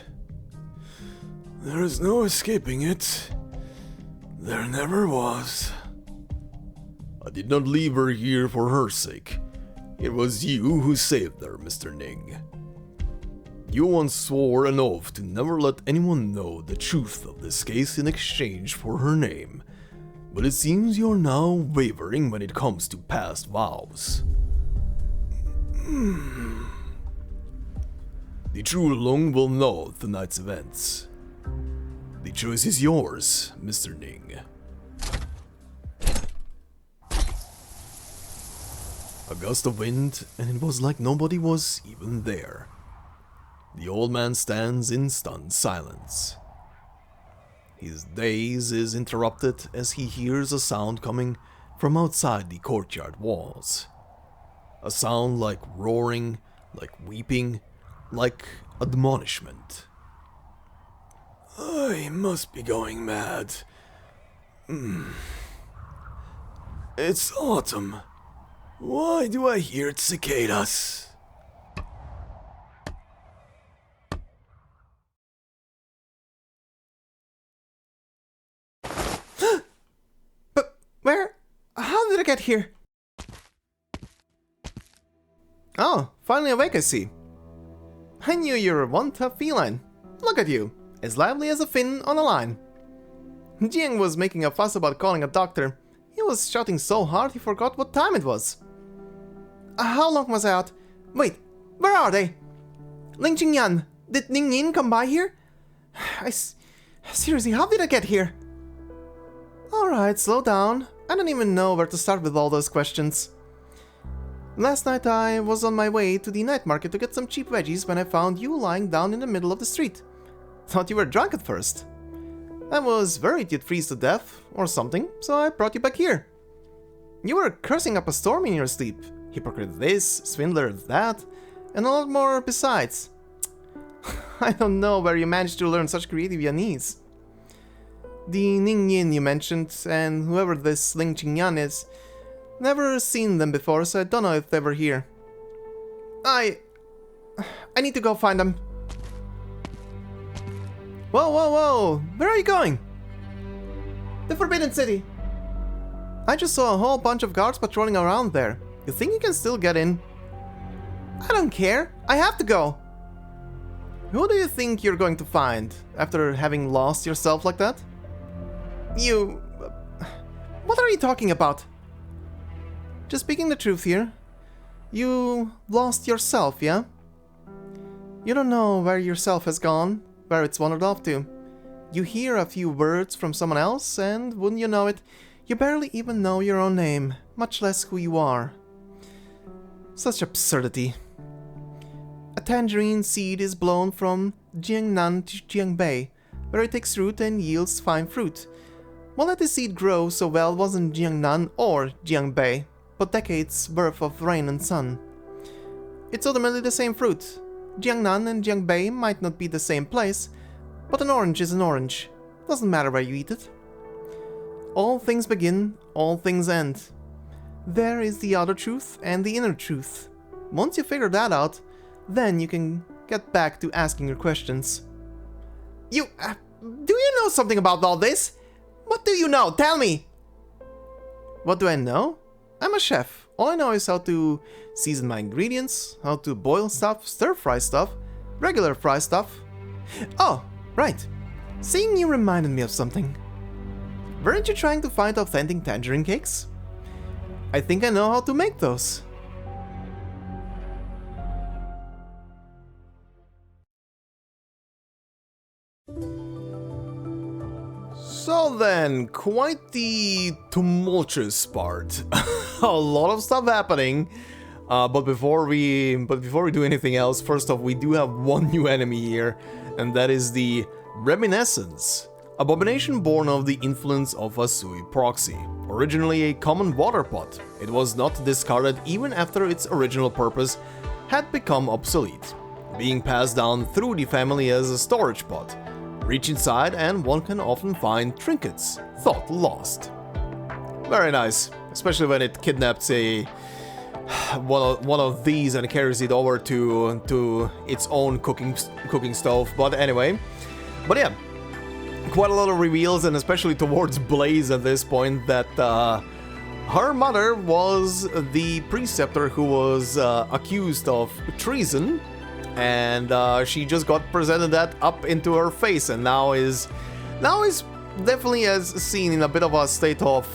There is no escaping it. There never was. I did not leave her here for her sake. It was you who saved her, Mr. Ning. You once swore an oath to never let anyone know the truth of this case in exchange for her name, but it seems you're now wavering when it comes to past vows. The true Lung will know tonight's events. The choice is yours, Mr. Ning. A gust of wind, and it was like nobody was even there. The old man stands in stunned silence. His daze is interrupted as he hears a sound coming from outside the courtyard walls. A sound like roaring, like weeping, like admonishment. I must be going mad. It's autumn. Why do I hear cicadas? But where? How did I get here? Oh, finally awake, I see. I knew you were one tough feline. Look at you, as lively as a fin on a line. Jiang was making a fuss about calling a doctor. He was shouting so hard he forgot what time it was. How long was I out? Wait, where are they? Ling Qingyan, did Ning Yin come by here? Seriously, how did I get here? Alright, slow down. I don't even know where to start with all those questions. Last night I was on my way to the night market to get some cheap veggies when I found you lying down in the middle of the street. Thought you were drunk at first. I was worried you'd freeze to death or something, so I brought you back here. You were cursing up a storm in your sleep. Hypocrite this, swindler that, and a lot more besides. I don't know where you managed to learn such creative Yanese. The Ning Yin you mentioned, and whoever this Ling Qingyan is, never seen them before, so I don't know if they were here. I need to go find them. Whoa, whoa, whoa! Where are you going? The Forbidden City. I just saw a whole bunch of guards patrolling around there. You think you can still get in? I don't care. I have to go. Who do you think you're going to find after having lost yourself like that? You... What are you talking about? Just speaking the truth here. You lost yourself, yeah? You don't know where yourself has gone, where it's wandered off to. You hear a few words from someone else, and wouldn't you know it, you barely even know your own name, much less who you are. Such absurdity. A tangerine seed is blown from Jiangnan to Jiangbei, where it takes root and yields fine fruit. Won't let the seed grow so well wasn't Jiangnan or Jiangbei, but decades worth of rain and sun. It's ultimately the same fruit. Jiangnan and Jiangbei might not be the same place, But an orange is an orange. Doesn't matter where you eat it. All things begin, all things end. There is the outer truth and the inner truth. Once you figure that out, then you can get back to asking your questions. Do you know something about all this? What do you know? Tell me! What do I know? I'm a chef. All I know is how to season my ingredients, how to boil stuff, stir-fry stuff, regular fry stuff. Oh, right. Seeing you reminded me of something. Weren't you trying to find authentic tangerine cakes? I think I know how to make those. So then, quite the tumultuous part. A lot of stuff happening. But before we do anything else, first off, we do have one new enemy here, and that is the Reminiscence, abomination born of the influence of a Sui proxy. Originally a common water pot, it was not discarded even after its original purpose had become obsolete, being passed down through the family as a storage pot. Reach inside and one can often find trinkets thought lost. Very nice, especially when it kidnaps one of these and carries it over to its own cooking stove. But anyway, yeah, quite a lot of reveals, and especially towards Blaze at this point, that her mother was the preceptor who was accused of treason, and she just got presented that up into her face, and now is definitely as seen in a bit of a state of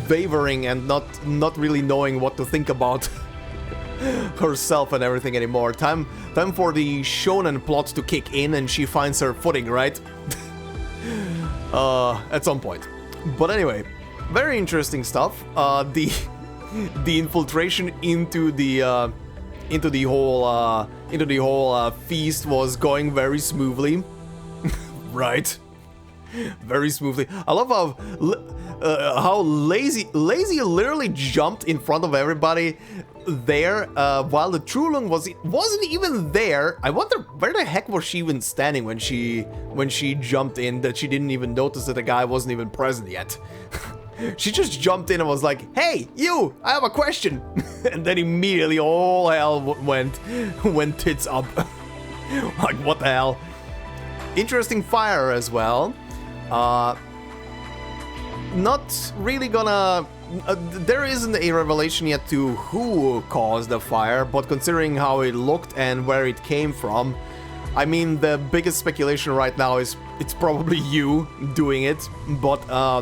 wavering and not really knowing what to think about herself and everything anymore. Time for the shonen plot to kick in and she finds her footing, right? At some point. But anyway, very interesting stuff. The infiltration into the whole feast was going very smoothly. Right? Very smoothly. I love how lazy literally jumped in front of everybody there, while the Trulung wasn't even there. I wonder where the heck was she even standing when she jumped in, that she didn't even notice that the guy wasn't even present yet. She just jumped in and was like, "Hey, you! I have a question!" And then immediately all hell went tits up. Like, what the hell? Interesting fire as well. Not really gonna... there isn't a revelation yet to who caused the fire, but considering how it looked and where it came from, I mean, the biggest speculation right now is it's probably you doing it, but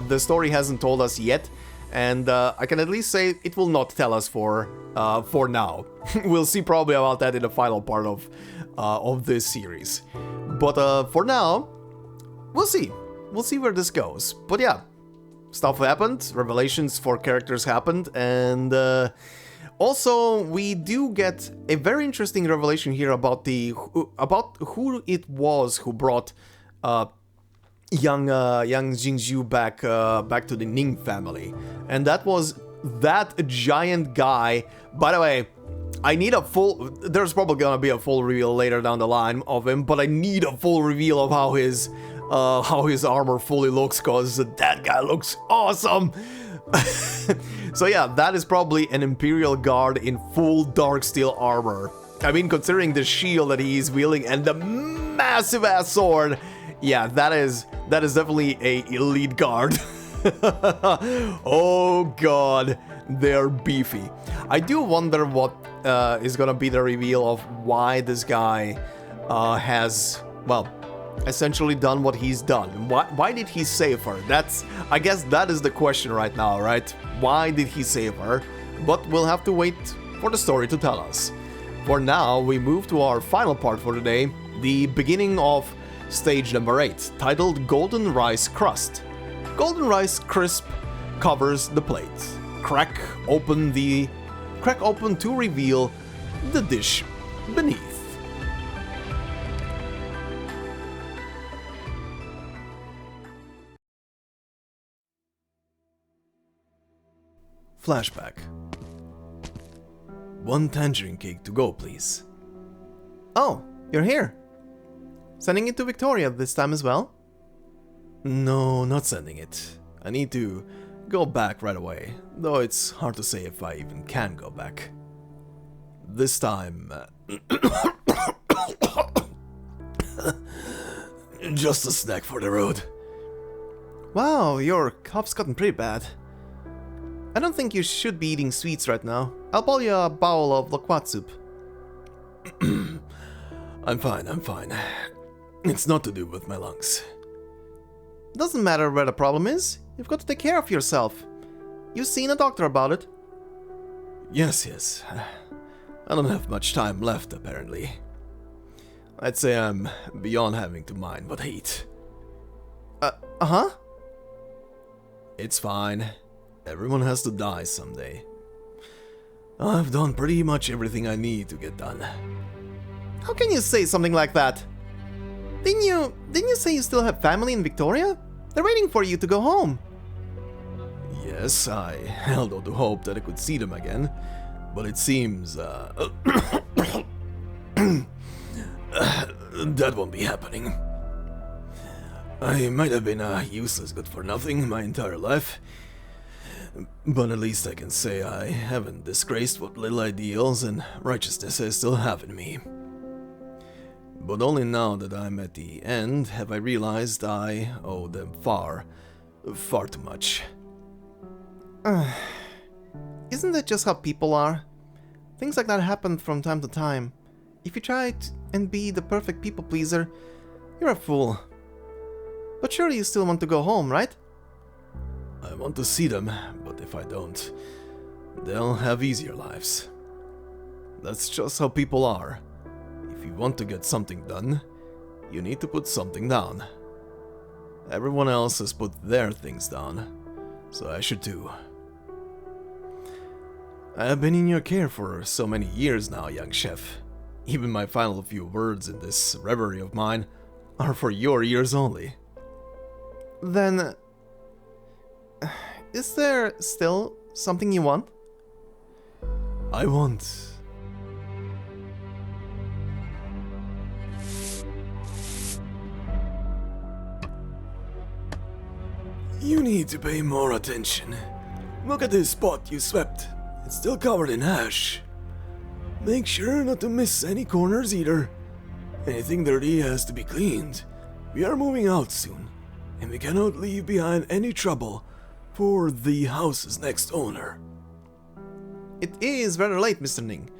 the story hasn't told us yet, and I can at least say it will not tell us for now. We'll see probably about that in the final part of this series. But for now, we'll see. We'll see where this goes. But yeah, stuff happened, revelations for characters happened, and also we do get a very interesting revelation here about who it was who brought young Jingzhu back to the Ning family, and that was that giant guy. By the way, I need a full... There's probably gonna be a full reveal later down the line of him, but I need a full reveal of how his armor fully looks, cause that guy looks awesome. So yeah, that is probably an Imperial Guard in full dark steel armor. I mean, considering the shield that he's wielding and the massive ass sword, yeah, that is definitely a elite guard. Oh god, they're beefy. I do wonder what is gonna be the reveal of why this guy has, well, essentially done what he's done. Why did he save her? I guess that is the question right now, right? Why did he save her? But we'll have to wait for the story to tell us. For now, we move to our final part for today, the beginning of stage number 8, titled Golden Rice Crust. Golden Rice Crisp covers the plate. Crack open to reveal the dish beneath. Flashback. One tangerine cake to go, please. Oh, you're here. Sending it to Victoria this time as well? No, not sending it. I need to go back right away, though it's hard to say if I even can go back. This time... just a snack for the road. Wow, your cough's gotten pretty bad. I don't think you should be eating sweets right now. I'll boil you a bowl of loquat soup. I'm fine. It's not to do with my lungs. Doesn't matter where the problem is. You've got to take care of yourself. You've seen a doctor about it. Yes. I don't have much time left, apparently. I'd say I'm beyond having to mind what I eat. Uh-huh? It's fine. Everyone has to die someday. I've done pretty much everything I need to get done. How can you say something like that? Didn't you say you still have family in Victoria? They're waiting for you to go home. Yes, I held out to hope that I could see them again, but it seems, that won't be happening. I might have been a useless good-for-nothing my entire life, but at least I can say I haven't disgraced what little ideals and righteousness I still have in me. But only now that I'm at the end have I realized I owe them far too much. Isn't that just how people are? Things like that happen from time to time. If you try and be the perfect people pleaser, you're a fool. But surely you still want to go home, right? I want to see them, but if I don't, they'll have easier lives. That's just how people are. If you want to get something done, you need to put something down. Everyone else has put their things down, so I should too. I have been in your care for so many years now, young chef. Even my final few words in this reverie of mine are for your ears only. Then... is there still something you want? I want... You need to pay more attention. Look at this spot you swept. It's still covered in ash. Make sure not to miss any corners either. Anything dirty has to be cleaned. We are moving out soon, and we cannot leave behind any trouble for the house's next owner. It is very late, Mr. Ning.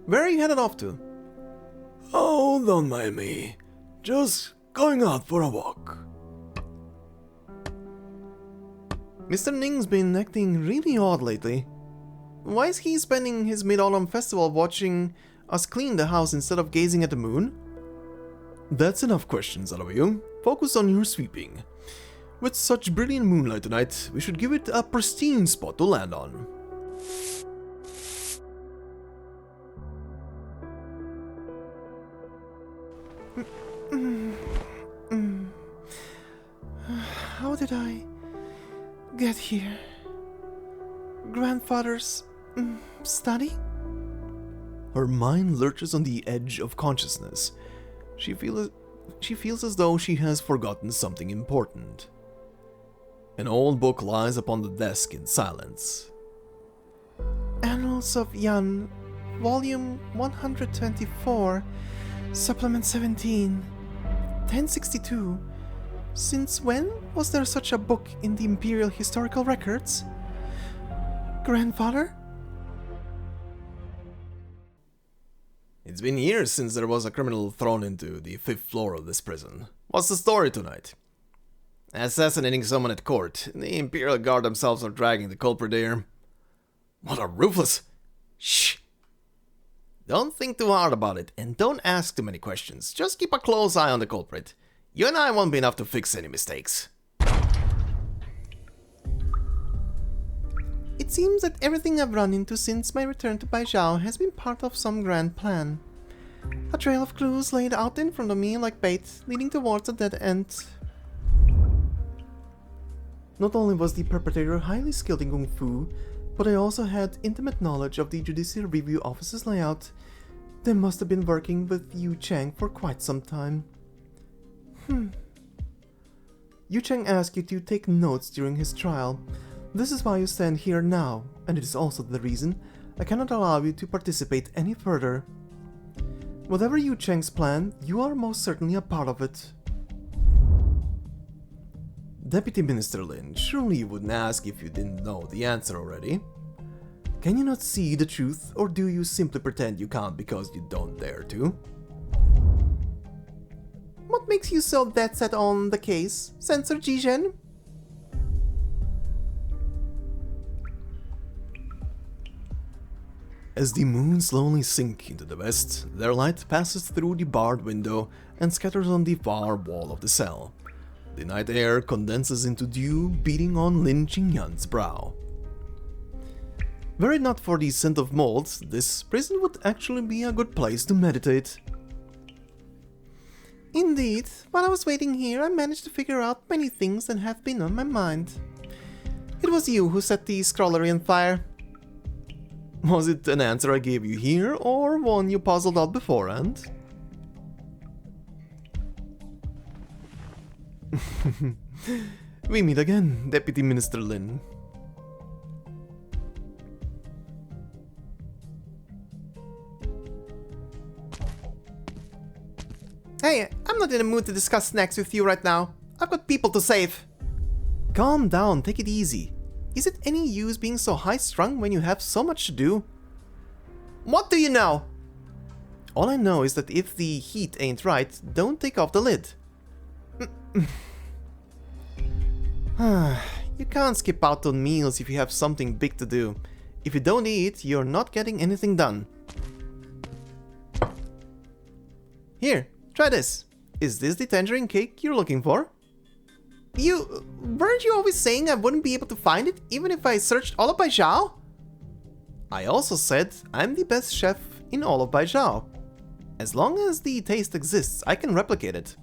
Where are you headed off to? Oh, don't mind me. Just going out for a walk. Mr. Ning's been acting really odd lately. Why is he spending his Mid-Autumn Festival watching us clean the house instead of gazing at the moon? That's enough questions out of you. Focus on your sweeping. With such brilliant moonlight tonight, we should give it a pristine spot to land on. How did I get here? Grandfather's study? Her mind lurches on the edge of consciousness. She feels as though she has forgotten something important. An old book lies upon the desk in silence. Annals of Yan, Volume 124, Supplement 17, 1062. Since when was there such a book in the Imperial Historical Records? Grandfather? It's been years since there was a criminal thrown into the 5th floor of this prison. What's the story tonight? Assassinating someone at court. The Imperial Guard themselves are dragging the culprit there. What a ruthless... Shh! Don't think too hard about it, and don't ask too many questions. Just keep a close eye on the culprit. You and I won't be enough to fix any mistakes. It seems that everything I've run into since my return to Baizao has been part of some grand plan. A trail of clues laid out in front of me like bait, leading towards a dead end. Not only was the perpetrator highly skilled in Kung Fu, but I also had intimate knowledge of the Judicial Review Office's layout. They must have been working with Yu Chang for quite some time. Yu Cheng asked you to take notes during his trial. This is why you stand here now, and it is also the reason I cannot allow you to participate any further. Whatever Yu Cheng's plan, you are most certainly a part of it. Deputy Minister Lin, surely you wouldn't ask if you didn't know the answer already. Can you not see the truth, or do you simply pretend you can't because you don't dare to? What makes you so dead set on the case, Censor Jizhen? As the moon slowly sinks into the west, their light passes through the barred window and scatters on the far wall of the cell. The night air condenses into dew beating on Lin Qingyan's brow. Were it not for the scent of mold, this prison would actually be a good place to meditate. Indeed, while I was waiting here, I managed to figure out many things that have been on my mind. It was you who set the scrollery on fire. Was it an answer I gave you here, or one you puzzled out beforehand? We meet again, Deputy Minister Lin. Hey, I'm not in the mood to discuss snacks with you right now. I've got people to save. Calm down, take it easy. Is it any use being so high-strung when you have so much to do? What do you know? All I know is that if the heat ain't right, don't take off the lid. You can't skip out on meals if you have something big to do. If you don't eat, you're not getting anything done. Here, try this. Is this the tangerine cake you're looking for? Weren't you always saying I wouldn't be able to find it, even if I searched all of Baizao? I also said I'm the best chef in all of Baizao. As long as the taste exists, I can replicate it.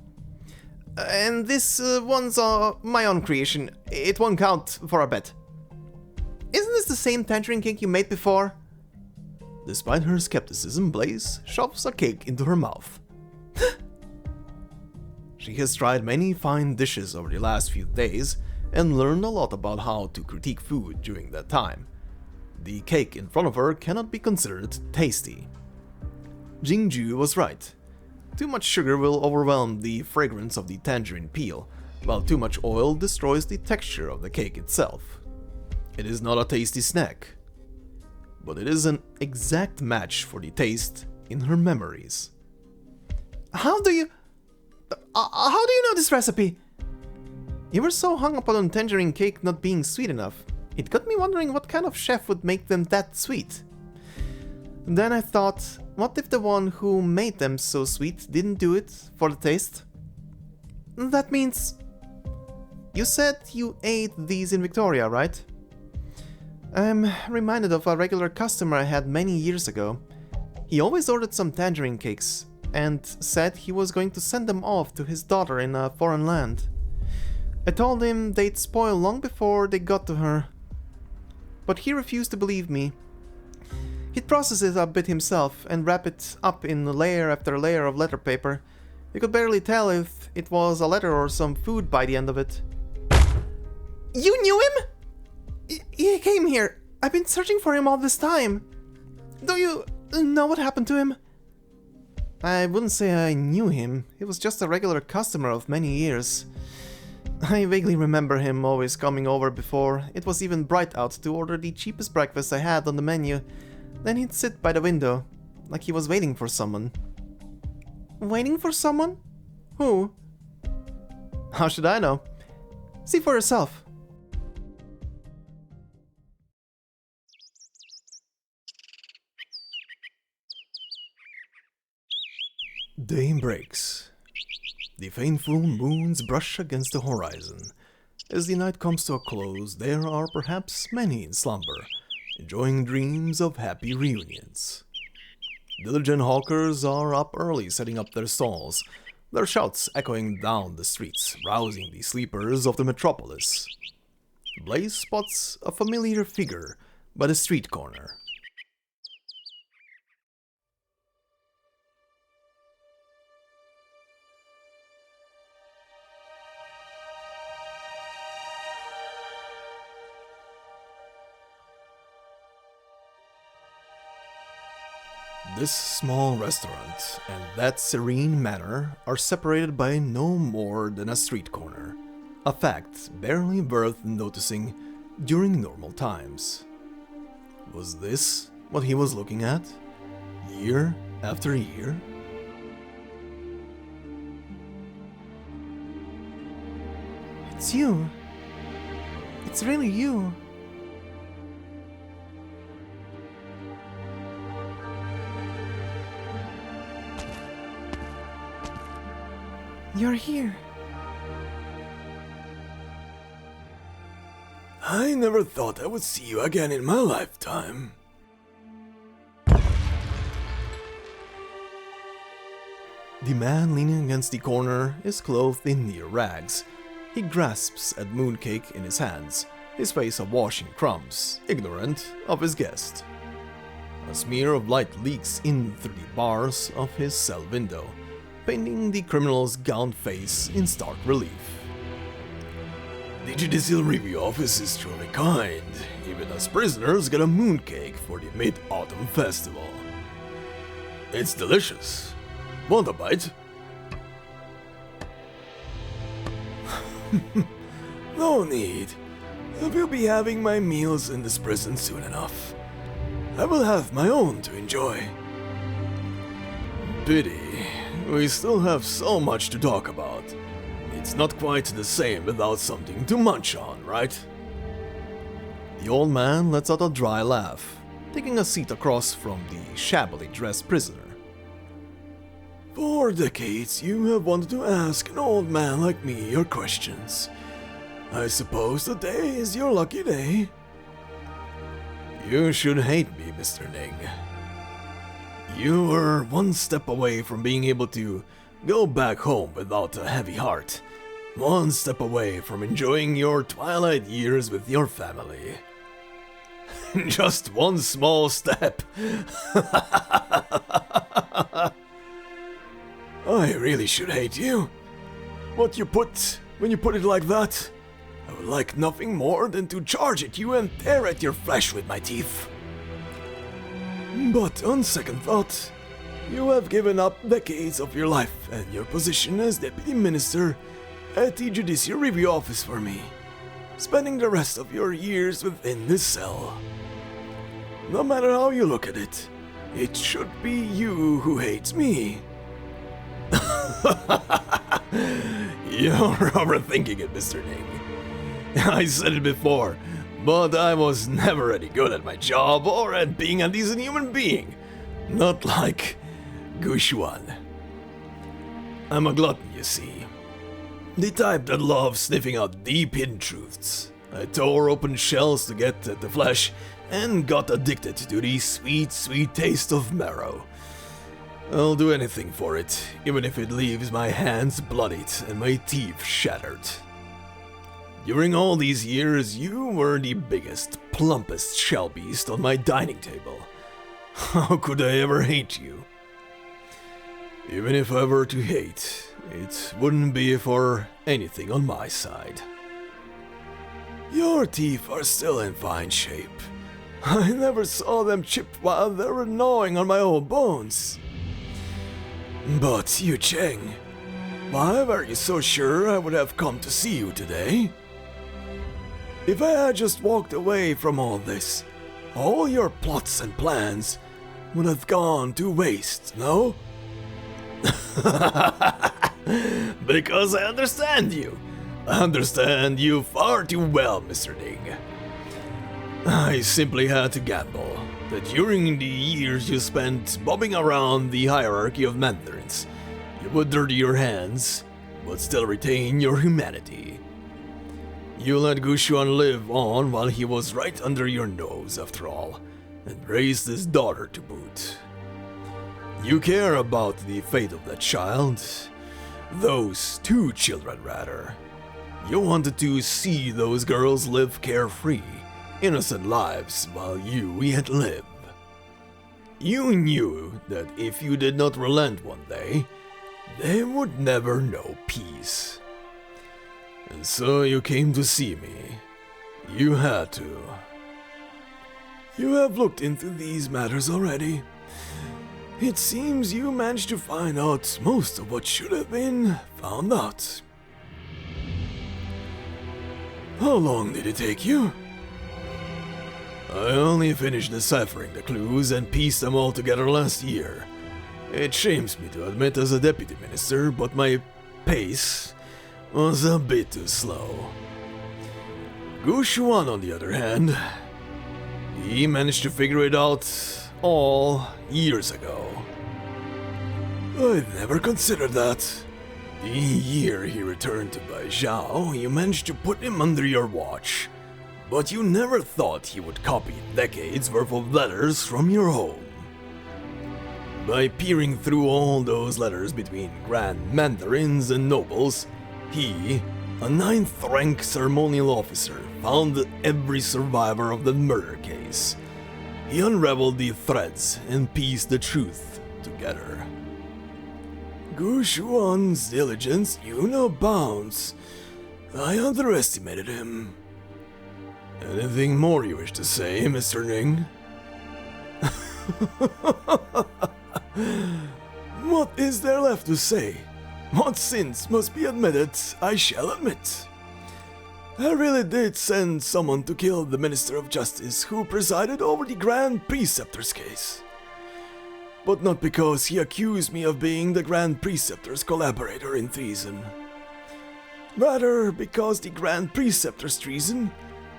And this one's my own creation. It won't count for a bet. Isn't this the same tangerine cake you made before? Despite her skepticism, Blaze shoves a cake into her mouth. She has tried many fine dishes over the last few days and learned a lot about how to critique food during that time. The cake in front of her cannot be considered tasty. Jingju was right. Too much sugar will overwhelm the fragrance of the tangerine peel, while too much oil destroys the texture of the cake itself. It is not a tasty snack, but it is an exact match for the taste in her memories. How do you know this recipe? You were so hung up on tangerine cake not being sweet enough. It got me wondering what kind of chef would make them that sweet. Then I thought, what if the one who made them so sweet didn't do it for the taste? That means... You said you ate these in Victoria, right? I'm reminded of a regular customer I had many years ago. He always ordered some tangerine cakes and said he was going to send them off to his daughter in a foreign land. I told him they'd spoil long before they got to her, but he refused to believe me. He'd process it a bit himself and wrap it up in layer after layer of letter paper. You could barely tell if it was a letter or some food by the end of it. You knew him? He came here. I've been searching for him all this time. Do you know what happened to him? I wouldn't say I knew him. He was just a regular customer of many years. I vaguely remember him always coming over before it was even bright out to order the cheapest breakfast I had on the menu. Then he'd sit by the window, like he was waiting for someone. Waiting for someone? Who? How should I know? See for yourself. Day breaks. The faint full moons brush against the horizon. As the night comes to a close, there are perhaps many in slumber, enjoying dreams of happy reunions. Diligent hawkers are up early setting up their stalls, their shouts echoing down the streets, rousing the sleepers of the metropolis. Blaze spots a familiar figure by the street corner. This small restaurant and that serene manor are separated by no more than a street corner, a fact barely worth noticing during normal times. Was this what he was looking at, year after year? It's you. It's really you. You're here. I never thought I would see you again in my lifetime. The man leaning against the corner is clothed in near rags. He grasps at mooncake in his hands, his face awash in crumbs, ignorant of his guest. A smear of light leaks in through the bars of his cell window, painting the criminal's gaunt face in stark relief. The Judicial Review Office is truly kind. Even us prisoners get a mooncake for the Mid-Autumn Festival. It's delicious. Want a bite? No need. I will be having my meals in this prison soon enough. I will have my own to enjoy. Pity. We still have so much to talk about. It's not quite the same without something to munch on, right? The old man lets out a dry laugh, taking a seat across from the shabbily dressed prisoner. For decades, you have wanted to ask an old man like me your questions. I suppose today is your lucky day. You should hate me, Mr. Ning. You were one step away from being able to go back home without a heavy heart. One step away from enjoying your twilight years with your family. Just one small step. I really should hate you. When you put it like that, I would like nothing more than to charge at you and tear at your flesh with my teeth. But on second thought, you have given up decades of your life and your position as Deputy Minister at the Judicial Review Office for me, spending the rest of your years within this cell. No matter how you look at it, it should be you who hates me. You're overthinking it, Mr. Ning. I said it before, but I was never any good at my job or at being a decent human being. Not like Gushuan. I'm a glutton, you see. The type that loves sniffing out deep hidden truths. I tore open shells to get at the flesh and got addicted to the sweet, sweet taste of marrow. I'll do anything for it, even if it leaves my hands bloodied and my teeth shattered. During all these years, you were the biggest, plumpest shell beast on my dining table. How could I ever hate you? Even if I were to hate, it wouldn't be for anything on my side. Your teeth are still in fine shape. I never saw them chipped while they were gnawing on my old bones. But Yu Cheng, why were you so sure I would have come to see you today? If I had just walked away from all this, all your plots and plans would have gone to waste, no? Because I understand you. I understand you far too well, Mr. Ning. I simply had to gamble that during the years you spent bobbing around the hierarchy of mandarins, you would dirty your hands, but still retain your humanity. You let Gushuan live on while he was right under your nose, after all, and raised his daughter to boot. You care about the fate of that child. Those two children, rather. You wanted to see those girls live carefree, innocent lives while you yet live. You knew that if you did not relent one day, they would never know peace. And so you came to see me. You had to. You have looked into these matters already. It seems you managed to find out most of what should have been found out. How long did it take you? I only finished deciphering the clues and pieced them all together last year. It shames me to admit as a deputy minister, but my pace was a bit too slow. Gu Xuan, on the other hand, he managed to figure it out all years ago. I'd never considered that. The year he returned to Baizao, you managed to put him under your watch, but you never thought he would copy decades worth of letters from your home. By peering through all those letters between Grand Mandarins and nobles, he, a 9th rank ceremonial officer, found every survivor of the murder case. He unraveled the threads and pieced the truth together. Gu Xuan's diligence knew no bounds. I underestimated him. Anything more you wish to say, Mr. Ning? What is there left to say? What sins must be admitted, I shall admit. I really did send someone to kill the Minister of Justice who presided over the Grand Preceptor's case. But not because he accused me of being the Grand Preceptor's collaborator in treason. Rather because the Grand Preceptor's treason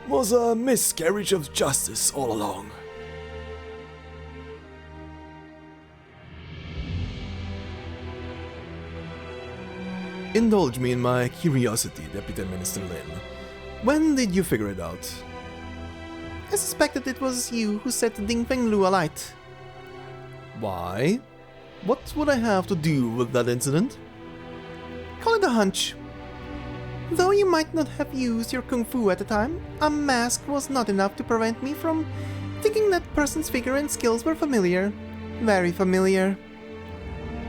was a miscarriage of justice all along. Indulge me in my curiosity, Deputy Minister Lin. When did you figure it out? I suspected it was you who set Ding Fenglu alight. Why? What would I have to do with that incident? Call it a hunch. Though you might not have used your kung fu at the time, a mask was not enough to prevent me from thinking that person's figure and skills were familiar. Very familiar.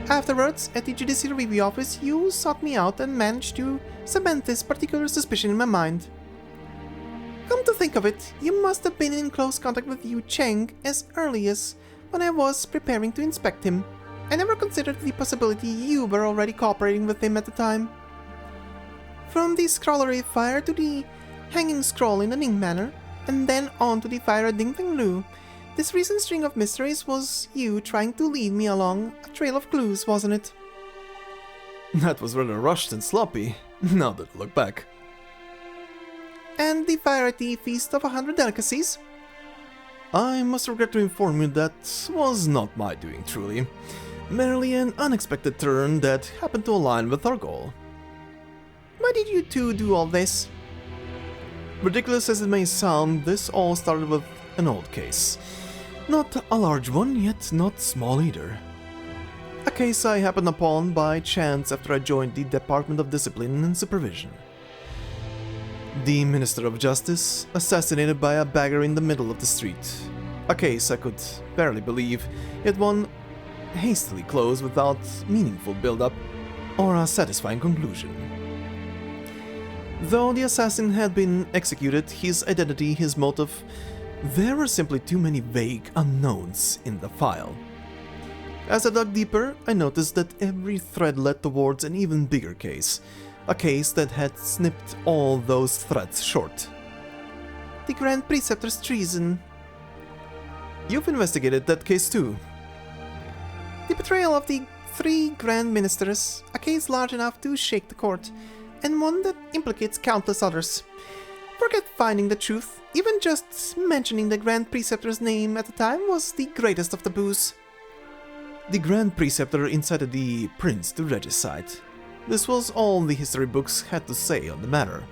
Afterwards, at the Judicial Review office, you sought me out and managed to cement this particular suspicion in my mind. Come to think of it, you must have been in close contact with Yu Cheng as early as when I was preparing to inspect him. I never considered the possibility you were already cooperating with him at the time. From the scrollery fire to the hanging scroll in the Ning manor, and then on to the fire at Ding Fenglu, this recent string of mysteries was you trying to lead me along a trail of clues, wasn't it? That was rather rushed and sloppy, now that I look back. And the fire at the Feast of 100 Delicacies? I must regret to inform you that was not my doing truly. Merely an unexpected turn that happened to align with our goal. Why did you two do all this? Ridiculous as it may sound, this all started with an old case. Not a large one, yet not small either. A case I happened upon by chance after I joined the Department of Discipline and Supervision. The Minister of Justice, assassinated by a beggar in the middle of the street. A case I could barely believe, yet one hastily closed without meaningful build-up or a satisfying conclusion. Though the assassin had been executed, his identity, his motive, there were simply too many vague unknowns in the file. As I dug deeper, I noticed that every thread led towards an even bigger case. A case that had snipped all those threads short. The Grand Preceptor's treason. You've investigated that case too. The betrayal of the 3 Grand Ministers, a case large enough to shake the court, and one that implicates countless others. Forget finding the truth, even just mentioning the Grand Preceptor's name at the time was the greatest of taboos. The Grand Preceptor incited the Prince to regicide. This was all the history books had to say on the matter.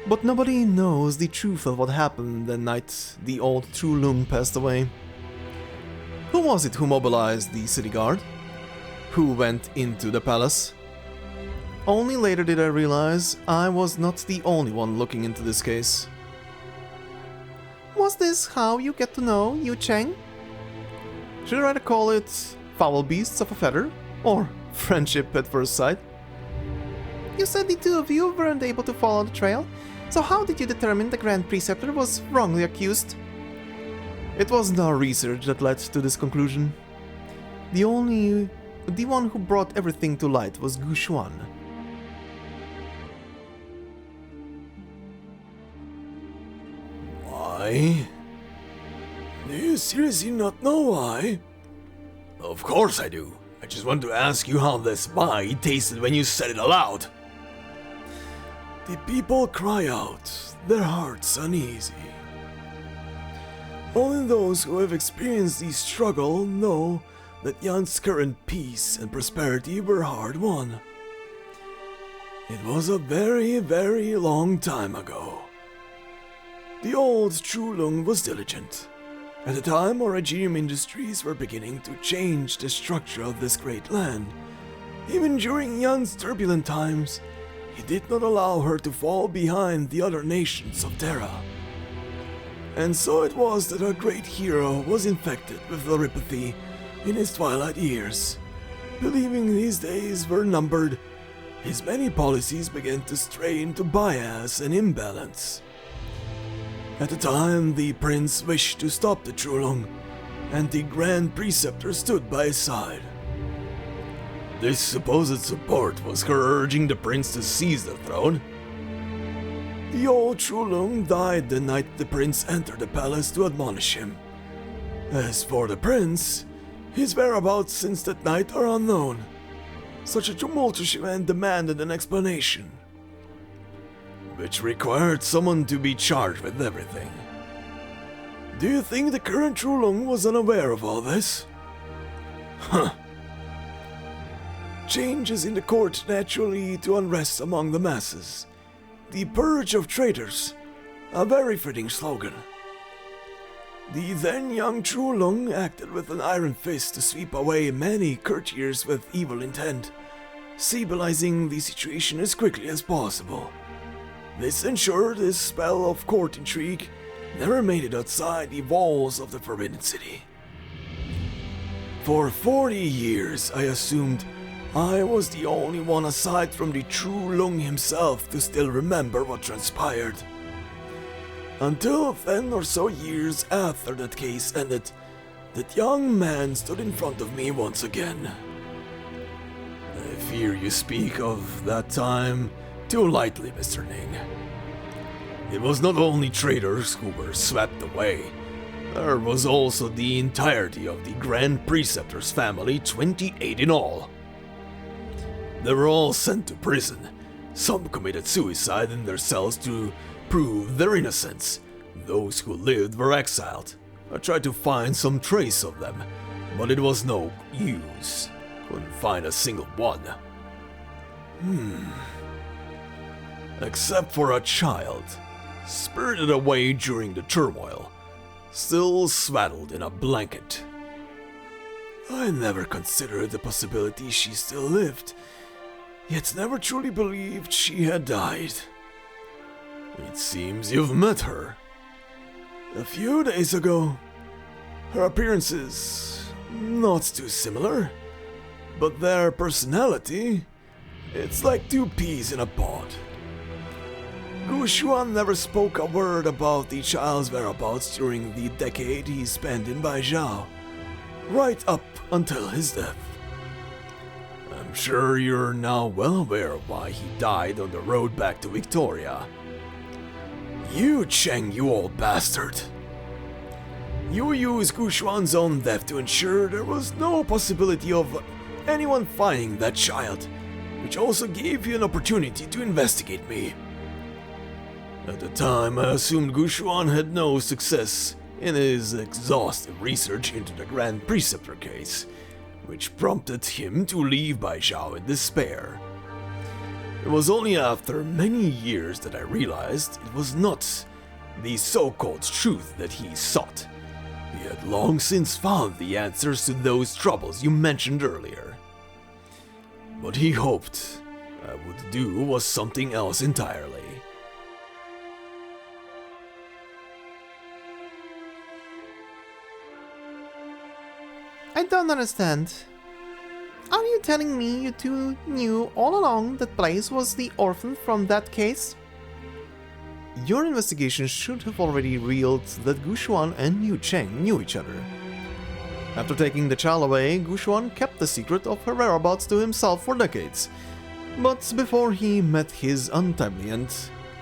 But nobody knows the truth of what happened the night the old True Lung passed away. Who was it who mobilized the city guard? Who went into the palace? Only later did I realize I was not the only one looking into this case. Was this how you get to know Yu Cheng? Should I rather call it foul beasts of a feather? Or friendship at first sight? You said the two of you weren't able to follow the trail, so how did you determine the Grand Preceptor was wrongly accused? It wasn't our research that led to this conclusion. The one who brought everything to light was Gu Xuan. Why? Do you seriously not know why? Of course I do. I just want to ask you how this why tasted when you said it aloud. The people cry out, their hearts uneasy. Only those who have experienced the struggle know that Yan's current peace and prosperity were hard won. It was a very, very long time ago. The old Chulung was diligent. At the time, our regime industries were beginning to change the structure of this great land. Even during Yan's turbulent times, he did not allow her to fall behind the other nations of Terra. And so it was that our great hero was infected with neuropathy in his twilight years. Believing these days were numbered, his many policies began to stray into bias and imbalance. At the time, the prince wished to stop the Chulung, and the Grand Preceptor stood by his side. This supposed support was her urging the prince to seize the throne. The old Chulung died the night the prince entered the palace to admonish him. As for the prince, his whereabouts since that night are unknown. Such a tumultuous event demanded an explanation, which required someone to be charged with everything. Do you think the current Chulung was unaware of all this? Huh. Changes in the court naturally lead to unrest among the masses. The purge of traitors, a very fitting slogan. The then young Chulung acted with an iron fist to sweep away many courtiers with evil intent, stabilizing the situation as quickly as possible. This ensured his spell of court intrigue never made it outside the walls of the Forbidden City. For 40 years, I assumed I was the only one aside from the Chulung himself to still remember what transpired. Until 10 or so years after that case ended, that young man stood in front of me once again. I fear you speak of that time too lightly, Mr. Ning. It was not only traitors who were swept away. There was also the entirety of the Grand Preceptor's family, 28 in all. They were all sent to prison. Some committed suicide in their cells to prove their innocence. Those who lived were exiled. I tried to find some trace of them, but it was no use. Couldn't find a single one. Except for a child, spirited away during the turmoil, still swaddled in a blanket. I never considered the possibility she still lived, yet never truly believed she had died. It seems you've met her. A few days ago. Her appearance is not too similar, but their personality, it's like two peas in a pod. Gu Xuan never spoke a word about the child's whereabouts during the decade he spent in Baizao, right up until his death. I'm sure you're now well aware of why he died on the road back to Victoria. You, Cheng, you old bastard. You used Gu Xuan's own death to ensure there was no possibility of anyone finding that child, which also gave you an opportunity to investigate me. At the time, I assumed Gu Xuan had no success in his exhaustive research into the Grand Preceptor case, which prompted him to leave Baizao in despair. It was only after many years that I realized it was not the so-called truth that he sought. He had long since found the answers to those troubles you mentioned earlier. What he hoped I would do was something else entirely. I don't understand. Are you telling me you two knew all along that Blaze was the orphan from that case? Your investigation should have already revealed that Gu Xuan and Yu Cheng knew each other. After taking the child away, Gushuan kept the secret of her whereabouts to himself for decades. But before he met his untimely end,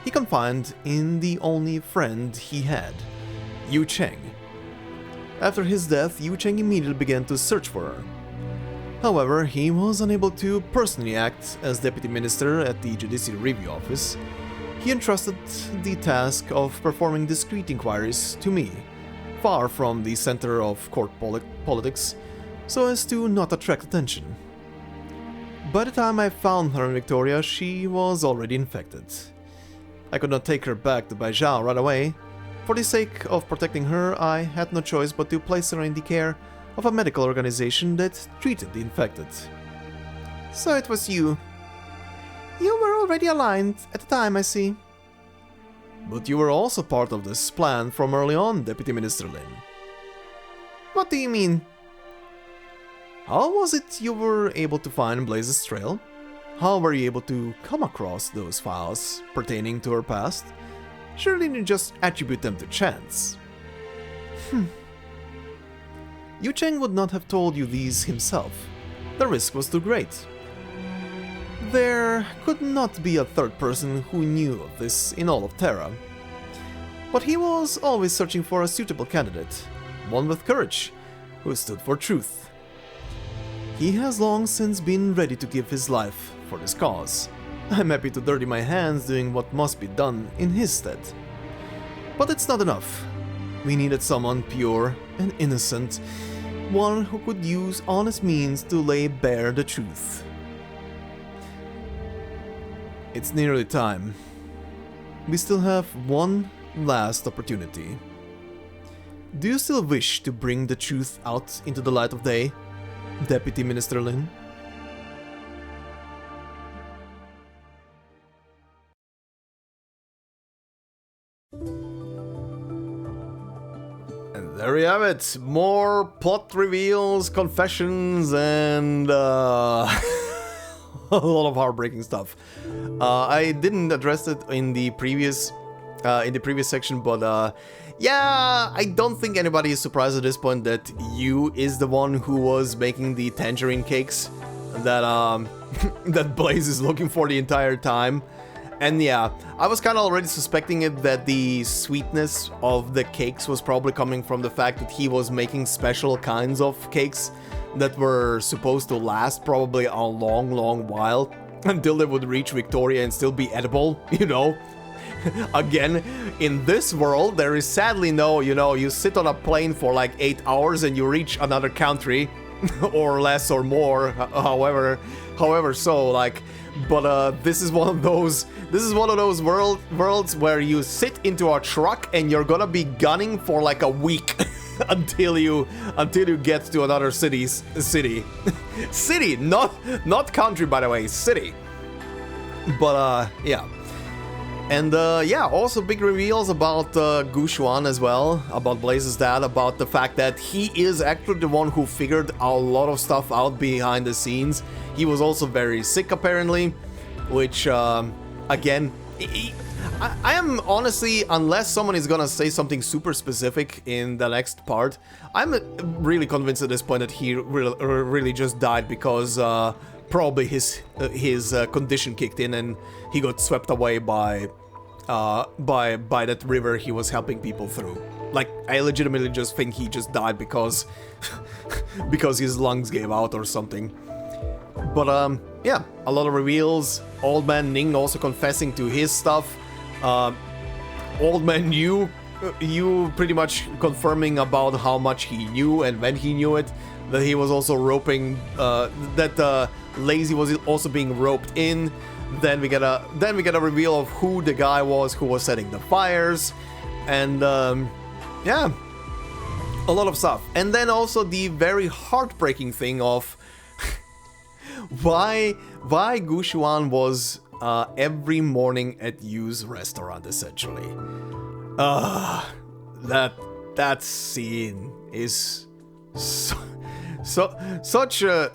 he confided in the only friend he had, Yu Cheng. After his death, Yu Cheng immediately began to search for her. However, he was unable to personally act as deputy minister at the Judicial Review Office. He entrusted the task of performing discreet inquiries to me, far from the center of court politics, so as to not attract attention. By the time I found her in Victoria, she was already infected. I could not take her back to Baizao right away. For the sake of protecting her, I had no choice but to place her in the care of a medical organization that treated the infected. So it was you. You were already aligned at the time, I see. But you were also part of this plan from early on, Deputy Minister Lin. What do you mean? How was it you were able to find Blaze's trail? How were you able to come across those files pertaining to her past? Surely you just attribute them to chance. Yu Cheng would not have told you these himself. The risk was too great. There could not be a third person who knew of this in all of Terra. But he was always searching for a suitable candidate, one with courage, who stood for truth. He has long since been ready to give his life for this cause. I'm happy to dirty my hands doing what must be done in his stead. But it's not enough. We needed someone pure and innocent, one who could use honest means to lay bare the truth. It's nearly time. We still have one last opportunity. Do you still wish to bring the truth out into the light of day, Deputy Minister Lin? And there we have it. More plot reveals, confessions, and a lot of heartbreaking stuff. I didn't address it in the previous section, but yeah, I don't think anybody is surprised at this point that Yu is the one who was making the tangerine cakes that that Blaze is looking for the entire time. And yeah, I was kind of already suspecting it that the sweetness of the cakes was probably coming from the fact that he was making special kinds of cakes that were supposed to last probably a long while until they would reach Victoria and still be edible, you know? Again, in this world, there is sadly no, you sit on a plane for like 8 hours and you reach another country, or less or more, however so, like, but this is one of those worlds where you sit into a truck and you're gonna be gunning for like a week until you get to another city, not country, by the way, city. But yeah. And yeah, also big reveals about Gushuan as well, about Blaze's dad, about the fact that he is actually the one who figured a lot of stuff out behind the scenes. He was also very sick apparently, which again, I am honestly, unless someone is gonna say something super specific in the next part, I'm really convinced at this point that he really just died because probably his condition kicked in and he got swept away by that river he was helping people through. Like, I legitimately just think he just died because because his lungs gave out or something. But yeah, a lot of reveals. Old man Ning also confessing to his stuff. Old man you pretty much confirming about how much he knew and when he knew it. That he was also roping, that Lazy was also being roped in. Then we get a reveal of who the guy was who was setting the fires, and yeah, a lot of stuff. And then also the very heartbreaking thing of why Gushuan was every morning at Yu's restaurant essentially. That scene is such a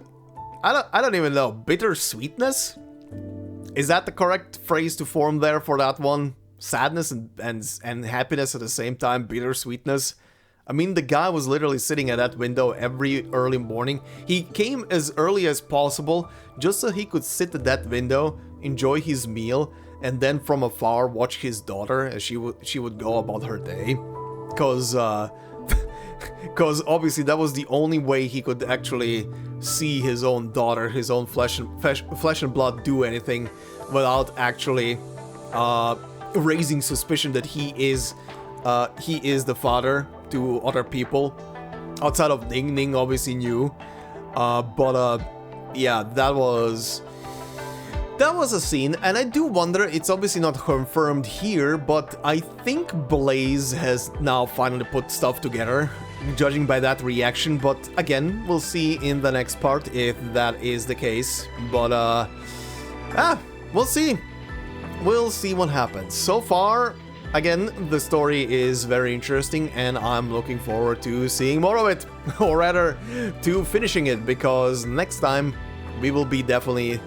I don't even know, bittersweetness. Is that the correct phrase to form there for that one? Sadness and happiness at the same time, bittersweetness. I mean, the guy was literally sitting at that window every early morning. He came as early as possible just so he could sit at that window, enjoy his meal, and then from afar watch his daughter as she would go about her day. Cause obviously that was the only way he could actually see his own daughter, his own flesh and blood do anything without actually raising suspicion that he is the father to other people. Outside of Ning, Ning obviously knew, yeah, that was a scene, and I do wonder, it's obviously not confirmed here, but I think Blaze has now finally put stuff together, judging by that reaction, but again, we'll see in the next part if that is the case, but we'll see. We'll see what happens. So far, again, the story is very interesting, and I'm looking forward to seeing more of it, or rather, to finishing it, because next time we will be definitely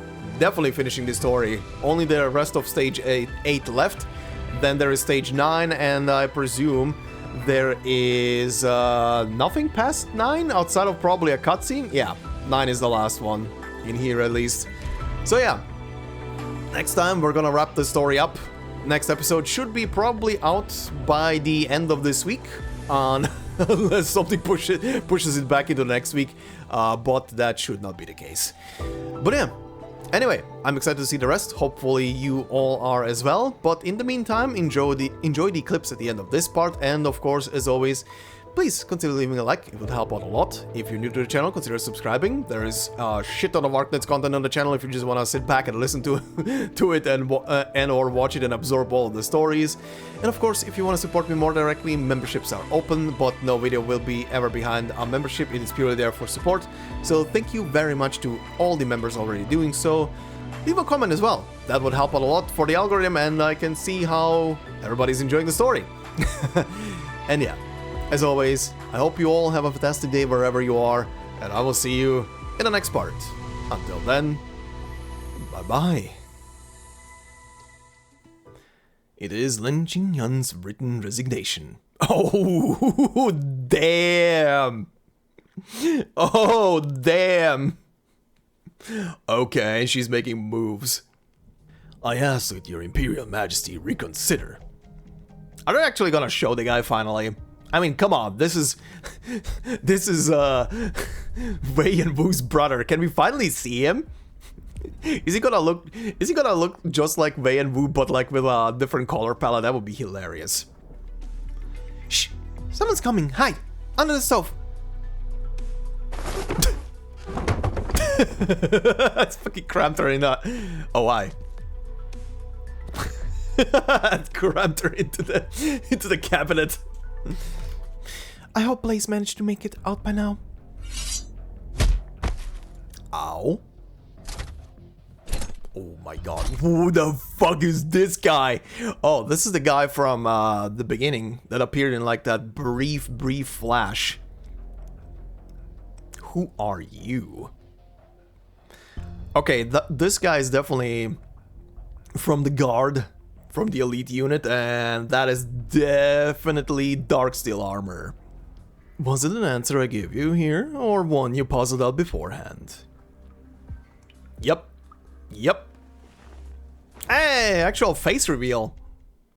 finishing the story. Only the rest of stage 8 left, then there is stage 9, and I presume there is nothing past 9, outside of probably a cutscene? Yeah, 9 is the last one, in here at least. So yeah, next time we're gonna wrap the story up. Next episode should be probably out by the end of this week, unless something pushes it back into next week, but that should not be the case. But yeah, anyway, I'm excited to see the rest. Hopefully you all are as well. But in the meantime, enjoy the clips at the end of this part, and of course, as always, please consider leaving a like. It would help out a lot. If you're new to the channel, consider subscribing. There is a shit ton of Arknights content on the channel if you just want to sit back and listen to it and or watch it and absorb all of the stories. And of course, if you want to support me more directly, memberships are open, but no video will be ever behind a membership. It is purely there for support. So thank you very much to all the members already doing so. Leave a comment as well. That would help out a lot for the algorithm, and I can see how everybody's enjoying the story. And yeah, as always, I hope you all have a fantastic day wherever you are, and I will see you in the next part. Until then, bye-bye. It is Lin Jinyan's written resignation. Oh, damn! Oh, damn! Okay, she's making moves. I ask that your Imperial Majesty reconsider. Are they actually gonna show the guy finally? I mean, come on, this is Wei and Wu's brother. Can we finally see him? Is he gonna look just like Wei and Wu, but like with a different color palette? That would be hilarious. Shh! Someone's coming. Hide! Under the stove. That's fucking cramped her in that. Oh, why? Cramped her into the cabinet. I hope Blaze managed to make it out by now. Ow. Oh my god, who the fuck is this guy? Oh, this is the guy from the beginning that appeared in like that brief flash. Who are you? Okay, this guy is definitely from the guard, from the elite unit, and that is definitely dark steel armor. Was it an answer I gave you here, or one you puzzled out beforehand? Yep. Hey, actual face reveal.